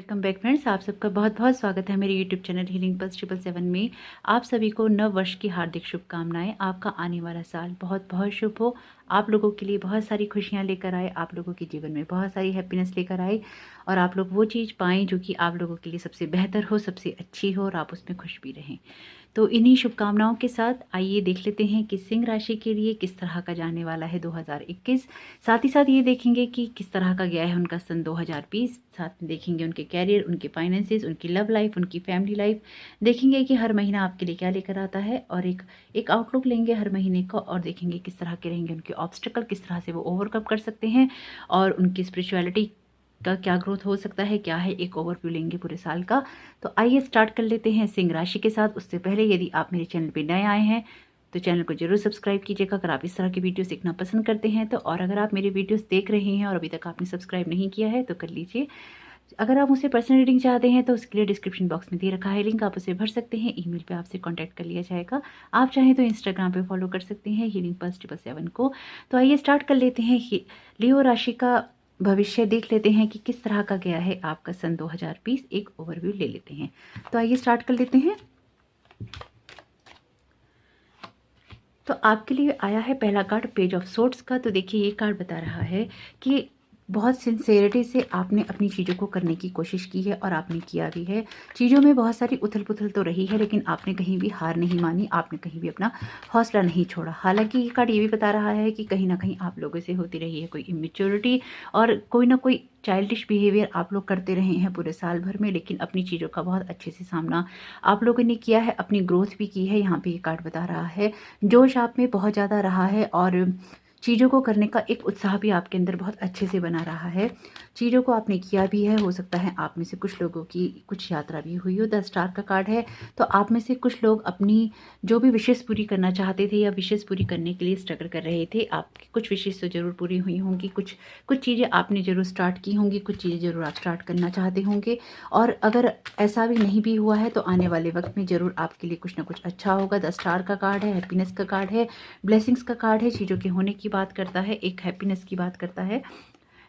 Welcome back friends, आप सबका बहुत बहुत स्वागत है मेरे यूट्यूब चैनल हीलिंग पल्स 777 में। आप सभी को नव वर्ष की हार्दिक शुभकामनाएं। आपका आने वाला साल बहुत बहुत शुभ हो, आप लोगों के लिए बहुत सारी खुशियां लेकर आए, आप लोगों के जीवन में बहुत सारी हैप्पीनेस लेकर आए और आप लोग वो चीज़ पाएं जो कि आप लोगों के लिए सबसे बेहतर हो, सबसे अच्छी हो और आप उसमें खुश भी रहें। तो इन्हीं शुभकामनाओं के साथ आइए देख लेते हैं कि सिंह राशि के लिए किस तरह का जाने वाला है 2021। साथ ही साथ ये देखेंगे कि किस तरह का गया है उनका सन 2020। साथ में देखेंगे उनके कैरियर, उनके फाइनेंसेस, उनकी लव लाइफ, उनकी फैमिली लाइफ। देखेंगे कि हर महीना आपके लिए क्या लेकर आता है और एक आउटलुक लेंगे हर महीने का और देखेंगे किस तरह के रहेंगे उनके ऑब्स्टेकल, किस तरह से वो ओवरकम कर सकते हैं और उनकी स्पिरिचुअलिटी का क्या ग्रोथ हो सकता है, क्या है, एक ओवरव्यू लेंगे पूरे साल का। तो आइए स्टार्ट कर लेते हैं सिंह राशि के साथ। उससे पहले यदि आप मेरे चैनल पर नए आए हैं तो चैनल को जरूर सब्सक्राइब कीजिएगा अगर आप इस तरह की वीडियोस देखना पसंद करते हैं तो। और अगर आप मेरी वीडियोस देख रहे हैं और अभी तक आपने सब्सक्राइब नहीं किया है तो कर लीजिए। अगर आप मुझसे पर्सनल रीडिंग चाहते हैं तो उसके लिए डिस्क्रिप्शन बॉक्स में दे रखा है लिंक, आप उसे भर सकते हैं। ईमेल पे आपसे कांटेक्ट कर लिया जाएगा। आप चाहें तो इंस्टाग्राम पे फॉलो कर सकते हैं हीलिंग पल्स 777 को। तो आइए स्टार्ट कर लेते हैं। लियो राशि का भविष्य देख लेते हैं कि किस तरह का गया है आपका सन 2020। एक ओवरव्यू ले लेते हैं। तो आइए स्टार्ट कर लेते हैं। तो आपके लिए आया है पहला कार्ड पेज ऑफ सोर्ट्स का। तो देखिए ये कार्ड बता रहा है कि बहुत सिंसेरिटी से आपने अपनी चीज़ों को करने की कोशिश की है और आपने किया भी है। चीज़ों में बहुत सारी उथल पुथल तो रही है लेकिन आपने कहीं भी हार नहीं मानी, आपने कहीं भी अपना हौसला नहीं छोड़ा। हालांकि ये कार्ड ये भी बता रहा है कि कहीं ना कहीं आप लोगों से होती रही है कोई इमेच्योरिटी और कोई ना कोई चाइल्डिश बिहेवियर आप लोग करते रहे हैं पूरे साल भर में, लेकिन अपनी चीज़ों का बहुत अच्छे से सामना आप लोगों ने किया है, अपनी ग्रोथ भी की है। यहाँ पे ये कार्ड बता रहा है जोश आप में बहुत ज़्यादा रहा है और चीज़ों को करने का एक उत्साह भी आपके अंदर बहुत अच्छे से बना रहा है। चीज़ों को आपने किया भी है। हो सकता है आप में से कुछ लोगों की कुछ यात्रा भी हुई हो। 10 स्टार का कार्ड है। तो आप में से कुछ लोग अपनी जो भी विशेष पूरी करना चाहते थे या विशेष पूरी करने के लिए स्ट्रगल कर रहे थे, आपकी कुछ विशेष तो ज़रूर पूरी हुई होंगी। कुछ चीज़ें आपने ज़रूर स्टार्ट की होंगी, कुछ चीज़ें ज़रूर आप स्टार्ट करना चाहते होंगे। और अगर ऐसा भी नहीं भी हुआ है तो आने वाले वक्त में ज़रूर आपके लिए कुछ ना कुछ अच्छा होगा। 10 स्टार का कार्ड है, हैप्पीनेस का कार्ड है, ब्लेसिंग्स का कार्ड है, चीज़ों के होने की बात करता है, एक हैप्पीनेस की बात करता है।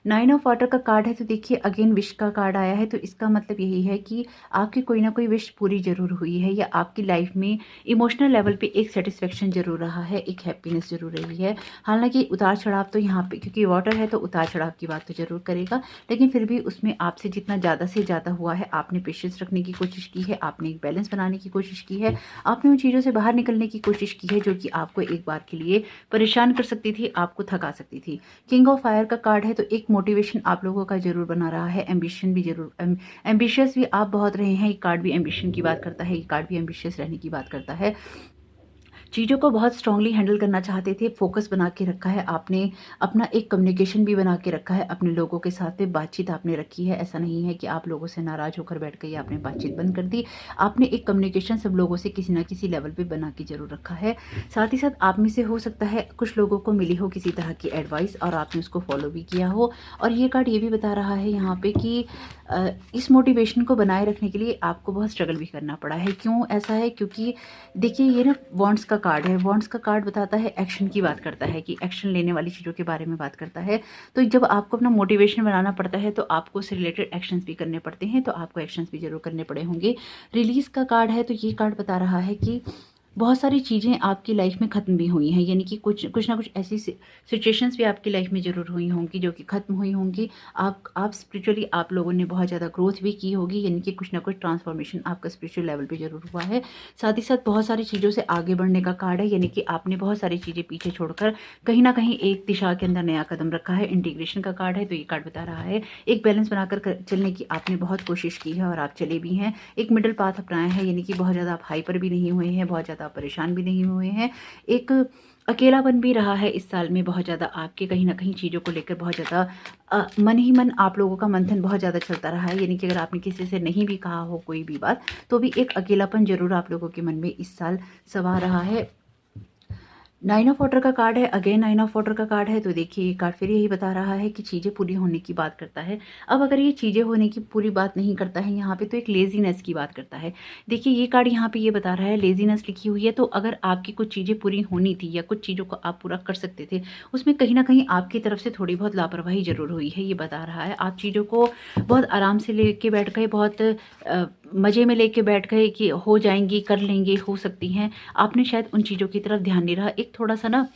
9 ऑफ वाटर का कार्ड है। तो देखिए अगेन विश का कार्ड आया है। तो इसका मतलब यही है कि आपकी कोई ना कोई विश पूरी जरूर हुई है या आपकी लाइफ में इमोशनल लेवल पे एक सेटिस्फेक्शन जरूर रहा है, एक हैप्पीनेस जरूर रही है। हालांकि उतार चढ़ाव तो यहाँ पे क्योंकि वाटर है तो उतार चढ़ाव की बात तो जरूर करेगा, लेकिन फिर भी उसमें आपसे जितना ज़्यादा से ज़्यादा हुआ है आपने पेशेंस रखने की कोशिश की है, आपने एक बैलेंस बनाने की कोशिश की है, आपने उन चीज़ों से बाहर निकलने की कोशिश की है जो कि आपको एक बार के लिए परेशान कर सकती थी, आपको थका सकती थी। किंग ऑफ फायर का कार्ड है। तो एक मोटिवेशन आप लोगों का जरूर बना रहा है, एम्बिशन भी जरूर, एम्बिशियस भी आप बहुत रहे हैं। ये कार्ड भी एम्बिशन की बात करता है, ये कार्ड भी एम्बिशियस रहने की बात करता है। चीज़ों को बहुत स्ट्रांगली हैंडल करना चाहते थे, फोकस बना के रखा है आपने, अपना एक कम्युनिकेशन भी बना के रखा है, अपने लोगों के साथ में बातचीत आपने रखी है। ऐसा नहीं है कि आप लोगों से नाराज होकर बैठ गए, आपने बातचीत बंद कर दी। आपने एक कम्युनिकेशन सब लोगों से किसी ना किसी लेवल पे बना के जरूर रखा है। साथ ही साथ आप में से हो सकता है कुछ लोगों को मिली हो किसी तरह की एडवाइस और आपने उसको फॉलो भी किया हो। और ये कार्ड ये भी बता रहा है यहाँ पे कि इस मोटिवेशन को बनाए रखने के लिए आपको बहुत स्ट्रगल भी करना पड़ा है। क्यों ऐसा है? क्योंकि देखिए ये ना वॉन्ड्स का कार्ड है। वॉन्ड्स का कार्ड बताता है एक्शन की बात करता है कि एक्शन लेने वाली चीज़ों के बारे में बात करता है। तो जब आपको अपना मोटिवेशन बनाना पड़ता है तो आपको उससे रिलेटेड एक्शंस भी करने पड़ते हैं, तो आपको एक्शंस भी जरूर करने पड़े होंगे। रिलीज का कार्ड है। तो ये कार्ड बता रहा है कि बहुत सारी चीज़ें आपकी लाइफ में ख़त्म भी हुई हैं, यानी कि कुछ ना कुछ ऐसी सिचुएशंस भी आपकी लाइफ में ज़रूर हुई होंगी जो कि ख़त्म हुई होंगी। आप स्पिरिचुअली आप लोगों ने बहुत ज़्यादा ग्रोथ भी की होगी, यानी कि कुछ ना कुछ ट्रांसफॉर्मेशन आपका स्पिरिचुअल लेवल पे ज़रूर हुआ है। साथ ही साथ बहुत सारी चीज़ों से आगे बढ़ने का कार्ड है, यानी कि आपने बहुत सारी चीज़ें पीछे छोड़कर कहीं ना कहीं एक दिशा के अंदर नया कदम रखा है। इंटीग्रेशन का कार्ड है। तो ये कार्ड बता रहा है एक बैलेंस बनाकर चलने की आपने बहुत कोशिश की है और आप चले भी हैं। एक मिडिल पाथ अपनाया है, यानी कि बहुत ज़्यादा आप हाइपर भी नहीं हुए हैं, बहुत ज़्यादा आप परेशान भी नहीं हुए हैं। एक अकेलापन भी रहा है इस साल में बहुत ज़्यादा आपके, कहीं ना कहीं चीज़ों को लेकर बहुत ज़्यादा मन ही मन आप लोगों का मंथन बहुत ज़्यादा चलता रहा है। यानी कि अगर आपने किसी से नहीं भी कहा हो कोई भी बात तो भी एक अकेलापन जरूर आप लोगों के मन में इस साल सवार रहा है। नाइन ऑफ वाटर का कार्ड है, अगेन नाइन ऑफ वाटर का कार्ड है। तो देखिए ये कार्ड फिर यही बता रहा है कि चीज़ें पूरी होने की बात करता है। अब अगर ये चीज़ें होने की पूरी बात नहीं करता है यहाँ पे, तो एक लेज़ीनेस की बात करता है। देखिए ये कार्ड यहाँ पे ये बता रहा है, लेज़ीनेस लिखी हुई है, तो अगर आपकी कुछ चीज़ें पूरी होनी थी या कुछ चीज़ों को आप पूरा कर सकते थे, उसमें कहीं न कहीं आपकी तरफ से थोड़ी बहुत लापरवाही ज़रूर हुई है, ये बता रहा है। आप चीज़ों को बहुत आराम से लेके बैठ गए, बहुत मज़े में लेके बैठ गए कि हो जाएँगी, कर लेंगे, हो सकती हैं। आपने शायद उन चीज़ों की तरफ ध्यान नहीं रहा। एक थोड़ा-सा ना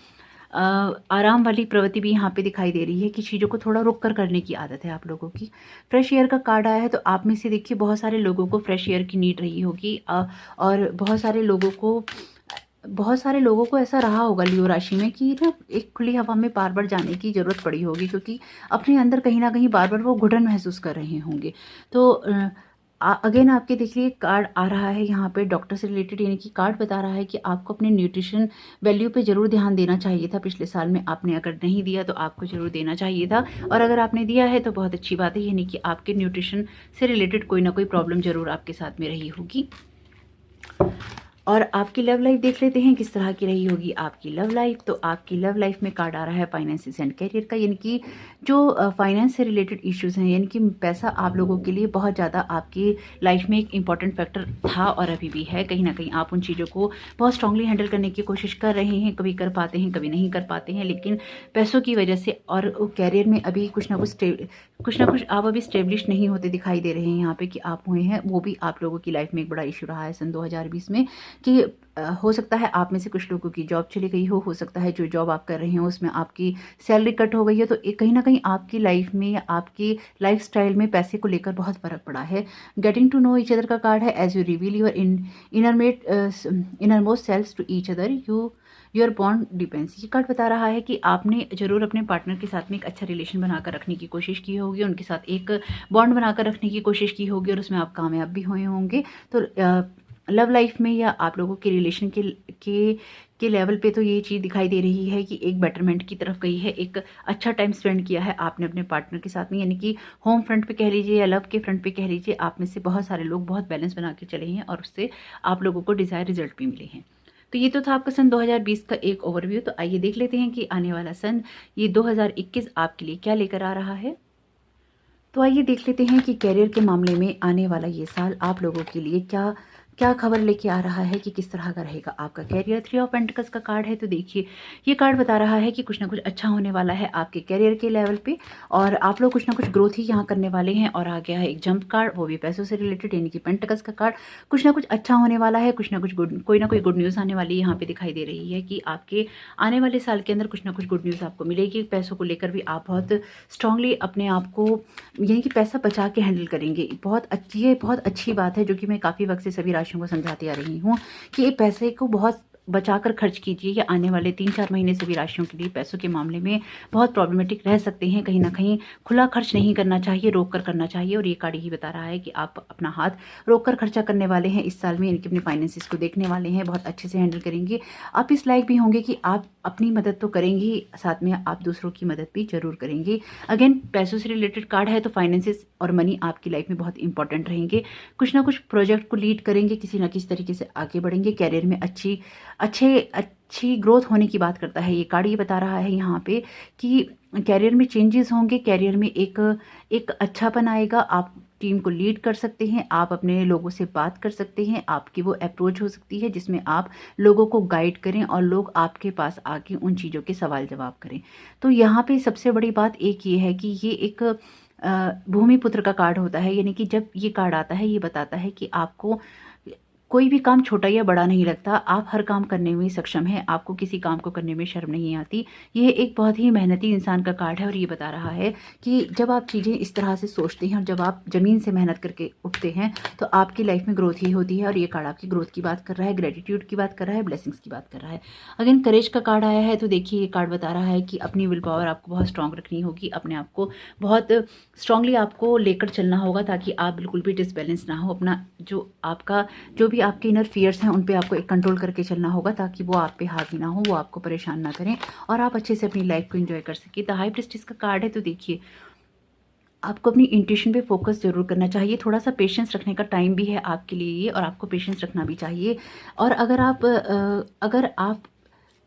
आराम वाली प्रवृत्ति भी यहाँ पे दिखाई दे रही है कि चीज़ों को थोड़ा रुक कर करने की आदत है आप लोगों की। फ्रेश एयर का कार्ड आया है, तो आप में से देखिए बहुत सारे लोगों को फ्रेश एयर की नीड रही होगी और बहुत सारे लोगों को ऐसा रहा होगा लियो राशि में कि ना एक खुली हवा में बार-बार जाने की ज़रूरत पड़ी होगी, क्योंकि अपने अंदर कहीं न कहीं बार-बार वो घुटन महसूस कर रहे होंगे। तो अगेन आपके देखिए कार्ड आ रहा है यहाँ पे डॉक्टर से रिलेटेड, यानी कि कार्ड बता रहा है कि आपको अपने न्यूट्रिशन वैल्यू पे ज़रूर ध्यान देना चाहिए था। पिछले साल में आपने अगर नहीं दिया तो आपको ज़रूर देना चाहिए था, और अगर आपने दिया है तो बहुत अच्छी बात है, यानी कि आपके न्यूट्रिशन से रिलेटेड कोई ना कोई प्रॉब्लम ज़रूर आपके साथ में रही होगी। और आपकी लव लाइफ देख लेते हैं किस तरह की रही होगी आपकी लव लाइफ। तो आपकी लव लाइफ में कार्ड आ रहा है फाइनेंसिस एंड करियर का, यानी कि जो फाइनेंस से रिलेटेड इश्यूज हैं, यानी कि पैसा आप लोगों के लिए बहुत ज़्यादा आपकी लाइफ में एक इंपॉर्टेंट फैक्टर था और अभी भी है। कहीं ना कहीं आप उन चीज़ों को बहुत स्ट्रांगली हैंडल करने की कोशिश कर रहे हैं, कभी कर पाते हैं कभी नहीं कर पाते हैं, लेकिन पैसों की वजह से और कैरियर में अभी कुछ ना कुछ आप अभी स्टेब्लिश नहीं होते दिखाई दे रहे हैं यहाँ पे कि आप हुए हैं। वो भी आप लोगों की लाइफ में एक बड़ा इशू रहा है सन 2020 में कि हो सकता है आप में से कुछ लोगों की जॉब चली गई हो सकता है जो जॉब आप कर रहे हो उसमें आपकी सैलरी कट हो गई है। तो कहीं ना कहीं आपकी लाइफ में या आपकी लाइफ स्टाइल में पैसे को लेकर बहुत फर्क पड़ा है। Getting to know each other का कार्ड है, as you reveal your inner most self to each other your bond depends. ये कार्ड बता रहा है कि आपने जरूर अपने पार्टनर के साथ में एक अच्छा रिलेशन बनाकर रखने की कोशिश की होगी, उनके साथ एक बॉन्ड बनाकर रखने की कोशिश की होगी और उसमें आप कामयाब भी हुए होंगे। तो लव लाइफ में या आप लोगों के रिलेशन के लेवल पे तो ये चीज़ दिखाई दे रही है कि एक बेटरमेंट की तरफ गई है, एक अच्छा टाइम स्पेंड किया है आपने अपने पार्टनर के साथ में, यानी कि होम फ्रंट पे कह लीजिए या लव के फ्रंट पे कह लीजिए, आप में से बहुत सारे लोग बहुत बैलेंस बना के चले हैं और उससे आप लोगों को डिज़ायर रिजल्ट भी मिले हैं। तो ये तो था आपका सन 2020 का एक ओवरव्यू। तो आइए देख लेते हैं कि आने वाला सन ये 2021 आपके लिए क्या लेकर आ रहा है। तो आइए देख लेते हैं कि कैरियर के मामले में आने वाला ये साल आप लोगों के लिए क्या खबर लेके आ रहा है कि किस तरह का रहेगा आपका कैरियर। 3 ऑफ पेंटिकल्स का कार्ड है, तो देखिए ये कार्ड बता रहा है कि कुछ ना कुछ अच्छा होने वाला है आपके कैरियर के लेवल पे और आप लोग कुछ ना कुछ ग्रोथ ही यहाँ करने वाले हैं। और आ गया है एक जंप कार्ड, वो भी पैसों से रिलेटेड, यानी कि पेंटिकल्स का कार्ड। कुछ ना कुछ अच्छा होने वाला है, कुछ ना कुछ कोई ना कोई गुड न्यूज़ आने वाली यहाँ पे दिखाई दे रही है कि आपके आने वाले साल के अंदर कुछ ना कुछ गुड न्यूज़ आपको मिलेगी। पैसों को लेकर भी आप बहुत स्ट्रांगली अपने आप को यानी कि पैसा बचा के हैंडल करेंगे। बहुत अच्छी बात है जो कि मैं काफ़ी वक्त से सभी राशियों को समझाती आ रही हूँ कि ये पैसे को बहुत बचाकर खर्च कीजिए। या आने वाले 3-4 महीने सभी राशियों के लिए पैसों के मामले में बहुत प्रॉब्लमेटिक रह सकते हैं। कहीं ना कहीं खुला खर्च नहीं करना चाहिए, रोक कर करना चाहिए। और ये कार्ड ही बता रहा है कि आप अपना हाथ रोक कर खर्चा करने वाले हैं इस साल में, यानी कि अपने फाइनेंसिस को देखने वाले हैं, बहुत अच्छे से हैंडल करेंगे। आप इस लायक भी होंगे कि आप अपनी मदद तो करेंगे ही, साथ में आप दूसरों की मदद भी जरूर करेंगे। अगेन पैसों से रिलेटेड कार्ड है, तो फाइनेंसिस और मनी आपकी लाइफ में बहुत इंपॉर्टेंट रहेंगे। कुछ ना कुछ प्रोजेक्ट को लीड करेंगे, किसी ना किसी तरीके से आगे बढ़ेंगे। कैरियर में अच्छी ग्रोथ होने की बात करता है ये कार्ड। ये बता रहा है यहाँ पे कि कैरियर में चेंजेस होंगे, कैरियर में एक अच्छापन आएगा। आप टीम को लीड कर सकते हैं, आप अपने लोगों से बात कर सकते हैं, आपकी वो अप्रोच हो सकती है जिसमें आप लोगों को गाइड करें और लोग आपके पास आके उन चीज़ों के सवाल जवाब करें। तो यहाँ पे सबसे बड़ी बात एक ये है कि ये एक भूमिपुत्र का कार्ड होता है, यानी कि जब ये कार्ड आता है ये बताता है कि आपको कोई भी काम छोटा या बड़ा नहीं लगता, आप हर काम करने में सक्षम हैं, आपको किसी काम को करने में शर्म नहीं आती। ये एक बहुत ही मेहनती इंसान का कार्ड है और ये बता रहा है कि जब आप चीज़ें इस तरह से सोचते हैं और जब आप ज़मीन से मेहनत करके उठते हैं तो आपकी लाइफ में ग्रोथ ही होती है। और ये कार्ड आपकी ग्रोथ की बात कर रहा है, ग्रेटिट्यूड की बात कर रहा है, ब्लेसिंग्स की बात कर रहा है। अगेन करेज का कार्ड आया है, तो देखिए ये कार्ड बता रहा है कि अपनी विल पावर आपको बहुत स्ट्रांग रखनी होगी, अपने आप को बहुत स्ट्रांगली आपको लेकर चलना होगा ताकि आप बिल्कुल भी डिसबैलेंस ना हो। अपना जो भी आपके इनर फियर्स हैं उन पे आपको एक कंट्रोल करके चलना होगा ताकि वो आप पे हावी ना हो, वो आपको परेशान ना करें और आप अच्छे से अपनी लाइफ को एंजॉय कर सकें। द हाई प्रीस्टेस का कार्ड है, तो देखिए आपको अपनी इंट्यूशन पे फोकस जरूर करना चाहिए। थोड़ा सा पेशेंस रखने का टाइम भी है आपके लिए ये, और आपको पेशेंस रखना भी चाहिए। और अगर आप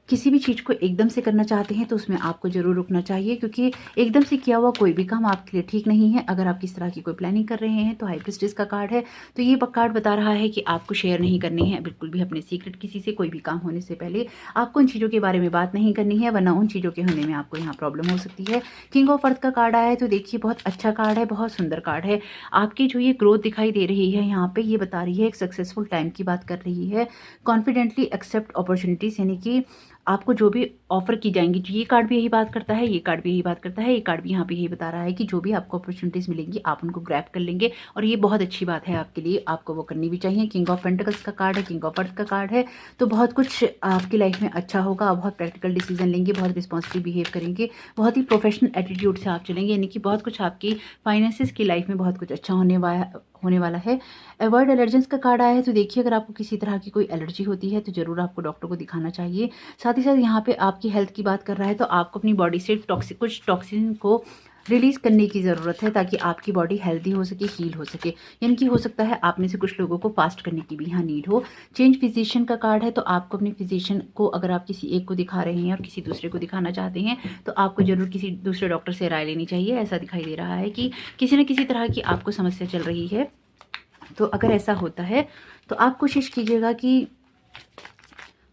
किसी भी चीज़ को एकदम से करना चाहते हैं तो उसमें आपको ज़रूर रुकना चाहिए, क्योंकि एकदम से किया हुआ कोई भी काम आपके लिए ठीक नहीं है। अगर आप किस तरह की कोई प्लानिंग कर रहे हैं तो हाई प्रीस्टेस का कार्ड है, तो ये कार्ड बता रहा है कि आपको शेयर नहीं करनी है बिल्कुल भी अपने सीक्रेट किसी से। कोई भी काम होने से पहले आपको उन चीज़ों के बारे में बात नहीं करनी है, वरना उन चीज़ों के होने में आपको यहाँ प्रॉब्लम हो सकती है। किंग ऑफ अर्थ का कार्ड आया है, तो देखिए बहुत अच्छा कार्ड है, बहुत सुंदर कार्ड है। आपकी जो ये ग्रोथ दिखाई दे रही है यहाँ पे, ये बता रही है एक सक्सेसफुल टाइम की बात कर रही है। कॉन्फिडेंटली एक्सेप्ट अपॉर्चुनिटीज, यानी कि आपको जो भी ऑफर की जाएंगी, ये कार्ड भी यही बात करता है, ये कार्ड भी यही बात करता है, ये कार्ड भी यहाँ पे यही बता रहा है कि जो भी आपको अपॉर्चुनिटीज मिलेंगी आप उनको ग्रैब कर लेंगे, और ये बहुत अच्छी बात है आपके लिए, आपको वो करनी भी चाहिए। किंग ऑफ पेंटिकल्स का कार्ड है, किंग ऑफ अर्थ का कार्ड है, तो बहुत कुछ आपकी लाइफ में अच्छा होगा। बहुत प्रैक्टिकल डिसीजन लेंगे, बहुत रिस्पॉन्सिबल बिहेव करेंगे, बहुत ही प्रोफेशनल एटीट्यूड से आप चलेंगे, यानी कि बहुत कुछ आपकी फाइनेंसिस की लाइफ में बहुत कुछ अच्छा होने वाला है। अवॉइड एलर्जेंस का कार्ड आया है, तो देखिए अगर आपको किसी तरह की कोई एलर्जी होती है तो ज़रूर आपको डॉक्टर को दिखाना चाहिए। साथ ही साथ यहाँ पे आपकी हेल्थ की बात कर रहा है, तो आपको अपनी बॉडी से कुछ टॉक्सिन को रिलीज़ करने की ज़रूरत है, ताकि आपकी बॉडी हेल्दी हो सके, हील हो सके। यानी कि हो सकता है आप में से कुछ लोगों को फास्ट करने की भी यहाँ नीड हो। चेंज फिजिशियन का कार्ड है, तो आपको अपने फिजिशियन को, अगर आप किसी एक को दिखा रहे हैं और किसी दूसरे को दिखाना चाहते हैं, तो आपको ज़रूर किसी दूसरे डॉक्टर से राय लेनी चाहिए। ऐसा दिखाई दे रहा है कि किसी न किसी तरह की आपको समस्या चल रही है। तो अगर ऐसा होता है तो आप कोशिश कीजिएगा कि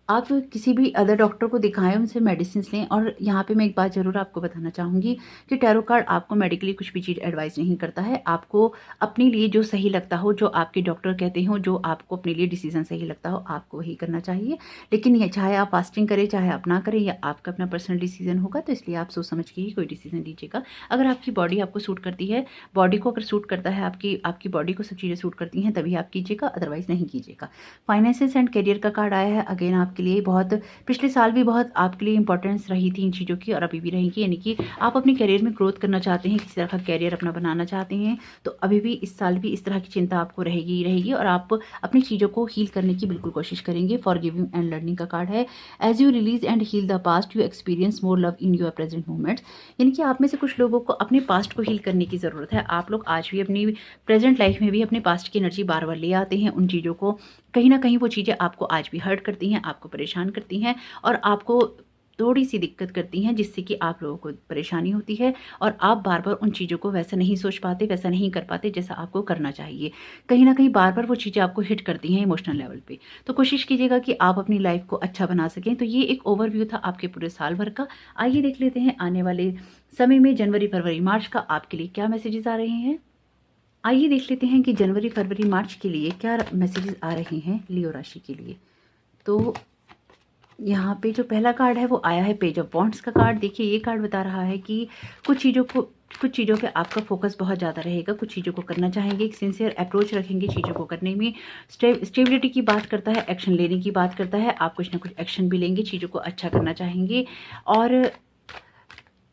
आप किसी भी अदर डॉक्टर को दिखाएं, उनसे मेडिसिन लें। और यहाँ पे मैं एक बात ज़रूर आपको बताना चाहूँगी कि टैरो कार्ड आपको मेडिकली कुछ भी चीज़ एडवाइस नहीं करता है। आपको अपने लिए जो सही लगता हो, जो आपके डॉक्टर कहते हो, जो आपको अपने लिए डिसीजन सही लगता हो, आपको वही करना चाहिए। लेकिन ये चाहे आप फास्टिंग करें, चाहे आप ना करें, या आपका अपना पर्सनल डिसीजन होगा, तो इसलिए आप सोच समझ के ही कोई डिसीजन लीजिएगा। अगर आपकी बॉडी आपको सूट करती है, बॉडी को अगर सूट करता है, आपकी बॉडी को सब चीज़ें सूट करती हैं, तभी आप कीजिएगा, अदरवाइज नहीं कीजिएगा। फाइनेंसेस एंड करियर का कार्ड आया है। अगेन आपके लिए बहुत, पिछले साल भी बहुत आपके लिए इंपॉर्टेंस रही थी इन चीज़ों की, और अभी भी रहेगी। यानी कि आप अपने करियर में ग्रोथ करना चाहते हैं, किसी तरह का करियर अपना बनाना चाहते हैं, तो अभी भी इस साल भी इस तरह की चिंता आपको रहेगी, और आप अपनी चीज़ों को हील करने की बिल्कुल कोशिश करेंगे। फॉरगिविंग एंड लर्निंग का कार्ड है। As you release and heal the past, you experience more love in your present moments. यानी कि आप में से कुछ लोगों को अपने पास्ट को हील करने की ज़रूरत है। आप लोग आज भी अपनी प्रेजेंट लाइफ में भी अपने पास्ट की एनर्जी बार बार ले आते हैं। उन चीज़ों को कहीं ना कहीं वो चीज़ें आपको आज भी हर्ट करती हैं, आपको परेशान करती हैं, और आपको थोड़ी सी दिक्कत करती हैं, जिससे कि आप लोगों को परेशानी होती है, और आप बार बार उन चीज़ों को वैसा नहीं सोच पाते, वैसा नहीं कर पाते जैसा आपको करना चाहिए। कहीं ना कहीं बार बार वो चीज़ें आपको हिट करती हैं इमोशनल लेवल पे। तो कोशिश कीजिएगा कि आप अपनी लाइफ को अच्छा बना सकें। तो ये एक ओवरव्यू था आपके पूरे साल भर का। आइए देख लेते हैं आने वाले समय में जनवरी, फरवरी, मार्च का आपके लिए क्या मैसेजेस आ रहे हैं। आइए देख लेते हैं कि जनवरी, फरवरी, मार्च के लिए क्या मैसेजेस आ रहे हैं लियो राशि के लिए। तो यहाँ पे जो पहला कार्ड है वो आया है पेज ऑफ वॉन्ड्स का कार्ड। देखिए ये कार्ड बता रहा है कि कुछ चीज़ों पे आपका फोकस बहुत ज़्यादा रहेगा, कुछ चीज़ों को करना चाहेंगे, एक सिंसियर अप्रोच रखेंगे चीज़ों को करने में। स्टेबिलिटी की बात करता है, एक्शन लेने की बात करता है। आप कुछ ना कुछ एक्शन भी लेंगे, चीज़ों को अच्छा करना चाहेंगे, और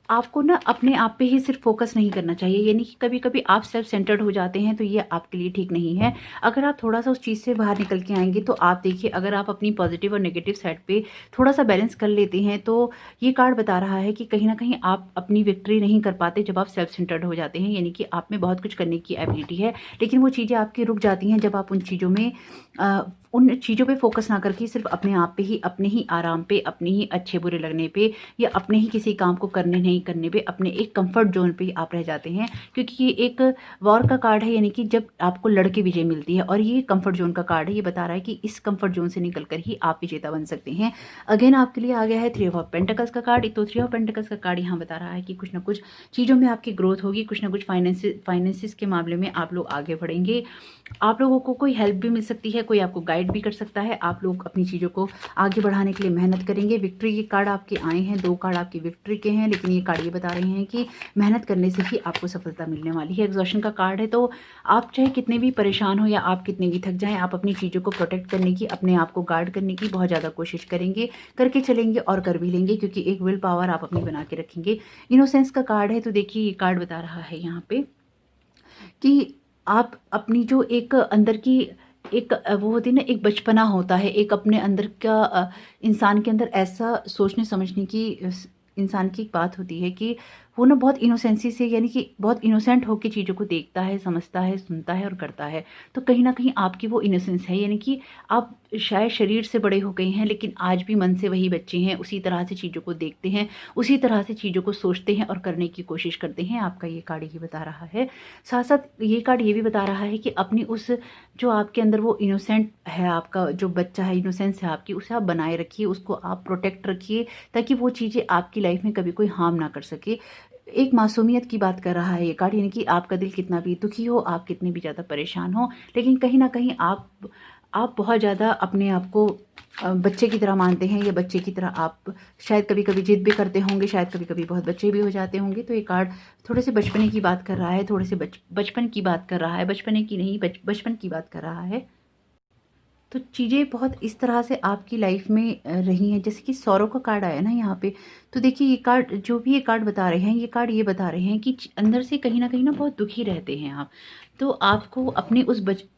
आपको ना अपने आप पे ही सिर्फ फोकस नहीं करना चाहिए। यानी कि कभी कभी आप सेल्फ सेंटर्ड हो जाते हैं, तो ये आपके लिए ठीक नहीं है। अगर आप थोड़ा सा उस चीज़ से बाहर निकल के आएंगे, तो आप देखिए अगर आप अपनी पॉजिटिव और नेगेटिव साइड पे थोड़ा सा बैलेंस कर लेते हैं, तो ये कार्ड बता रहा है कि कहीं ना कहीं आप अपनी विक्ट्री नहीं कर पाते जब आप सेल्फ सेंटर्ड हो जाते हैं। यानी कि आप में बहुत कुछ करने की एबिलिटी है, लेकिन वो चीज़ें आपकी रुक जाती हैं जब आप उन चीज़ों पे फोकस ना करके सिर्फ अपने आप पे ही, अपने ही आराम पे, अपने ही अच्छे बुरे लगने पे, या अपने ही किसी काम को करने नहीं करने पे, अपने एक कंफर्ट जोन पे आप रह जाते हैं। क्योंकि ये एक वॉर का कार्ड है, यानी कि जब आपको लड़के विजय मिलती है, और ये कंफर्ट जोन का कार्ड है। ये बता रहा है कि इस कंफर्ट जोन से निकल कर ही आप विजेता बन सकते हैं। अगेन आपके लिए आ गया है थ्री ऑफ पेंटिकल्स का कार्ड। तो थ्री ऑफ पेंटिकल्स का कार्ड यहाँ बता रहा है कि कुछ ना कुछ चीज़ों में आपकी ग्रोथ होगी, कुछ ना कुछ फाइनेंसिस के मामले में आप लोग आगे बढ़ेंगे। आप लोगों को कोई हेल्प भी मिल सकती है, कोई आपको गाइड भी कर सकता है। आप लोग अपनी चीज़ों को आगे बढ़ाने के लिए मेहनत करेंगे। विक्ट्री के कार्ड आपके आए हैं, 2 कार्ड आपकी विक्ट्री के हैं, लेकिन ये कार्ड ये बता रहे हैं कि मेहनत करने से ही आपको सफलता मिलने वाली है। एग्जॉशन का कार्ड है, तो आप चाहे कितने भी परेशान हो या आप कितने भी थक जाएं, आप अपनी चीज़ों को प्रोटेक्ट करने की, अपने आप को गार्ड करने की बहुत ज़्यादा कोशिश करेंगे, करके चलेंगे और कर भी लेंगे, क्योंकि एक विल पावर आप अपनी बना के रखेंगे। इनोसेंस का कार्ड है, तो देखिए ये कार्ड बता रहा है यहाँ पे कि आप अपनी जो एक अंदर की एक वो होती है ना, एक बचपना होता है, एक अपने अंदर का इंसान के अंदर ऐसा सोचने समझने की इंसान की एक बात होती है कि वो ना बहुत इनोसेंसी से, यानी कि बहुत इनोसेंट होकर चीज़ों को देखता है, समझता है, सुनता है और करता है। तो कहीं ना कहीं आपकी वो इनोसेंस है, यानी कि आप शायद शरीर से बड़े हो गए हैं लेकिन आज भी मन से वही बच्चे हैं, उसी तरह से चीज़ों को देखते हैं, उसी तरह से चीज़ों को सोचते हैं और करने की कोशिश करते हैं। आपका ये कार्ड ये बता रहा है। साथ साथ ये कार्ड ये भी बता रहा है कि अपनी उस जो आपके अंदर वो इनोसेंट है, आपका जो बच्चा है, इनोसेंस है आपकी, उसे आप बनाए रखिए, उसको आप प्रोटेक्ट रखिए ताकि वो चीज़ें आपकी लाइफ में कभी कोई हार्म ना कर सके। एक मासूमियत की बात कर रहा है ये कार्ड, यानी कि आपका दिल कितना भी दुखी हो, आप कितने भी ज़्यादा परेशान हो, लेकिन कहीं ना कहीं आप बहुत ज़्यादा अपने आप को बच्चे की तरह मानते हैं, या बच्चे की तरह आप शायद कभी कभी जिद भी करते होंगे, शायद कभी कभी बहुत बच्चे भी हो जाते होंगे। तो ये कार्ड थोड़े से बचपने की बात कर रहा है, थोड़े से बचपन की बात कर रहा है, बचपने की नहीं, बचपन की बात कर रहा है। तो चीज़ें बहुत इस तरह से आपकी लाइफ में रही हैं, जैसे कि सौरव का कार्ड आया ना यहाँ पे। तो देखिए ये कार्ड, जो भी ये कार्ड बता रहे हैं, ये कार्ड ये बता रहे हैं कि अंदर से कहीं ना बहुत दुखी रहते हैं आप। तो आपको अपने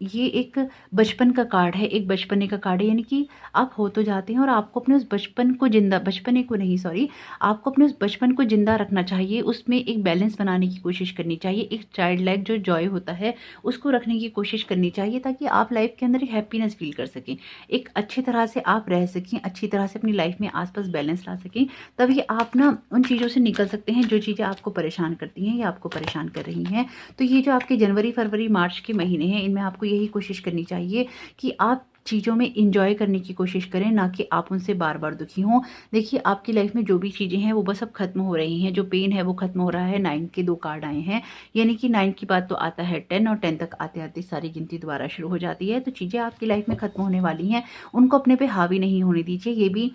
ये एक बचपन का कार्ड है, एक बचपने का कार्ड है, यानी कि आप हो तो जाते हैं और आपको अपने उस बचपन को जिंदा, बचपने को नहीं सॉरी, आपको अपने उस बचपन को जिंदा रखना चाहिए, उसमें एक बैलेंस बनाने की कोशिश करनी चाहिए, एक चाइल्ड लाइक जो जॉय होता है उसको रखने की कोशिश करनी चाहिए, ताकि आप लाइफ के अंदर एक हैप्पीनेस फील कर सकें, एक अच्छी तरह से आप रह सकें, अच्छी तरह से अपनी लाइफ में आसपास बैलेंस ला सकें। तभी आप ना उन चीज़ों से निकल सकते हैं जो चीज़ें आपको परेशान करती हैं या आपको परेशान कर रही हैं। तो ये जो आपके जनवरी, फरवरी, मार्च के महीने हैं, इनमें आपको यही कोशिश करनी चाहिए कि आप चीज़ों में इंजॉय करने की कोशिश करें, ना कि आप उनसे बार बार दुखी हों। देखिए आपकी लाइफ में जो भी चीज़ें हैं वो बस अब खत्म हो रही हैं, जो पेन है वो खत्म हो रहा है। 9 के 2 कार्ड आए हैं, यानी कि 9 की बात तो आता है 10, और 10 तक आते आते सारी गिनती दोबारा शुरू हो जाती है। तो चीज़ें आपकी लाइफ में खत्म होने वाली हैं, उनको अपने पे हावी नहीं होने दीजिए। ये भी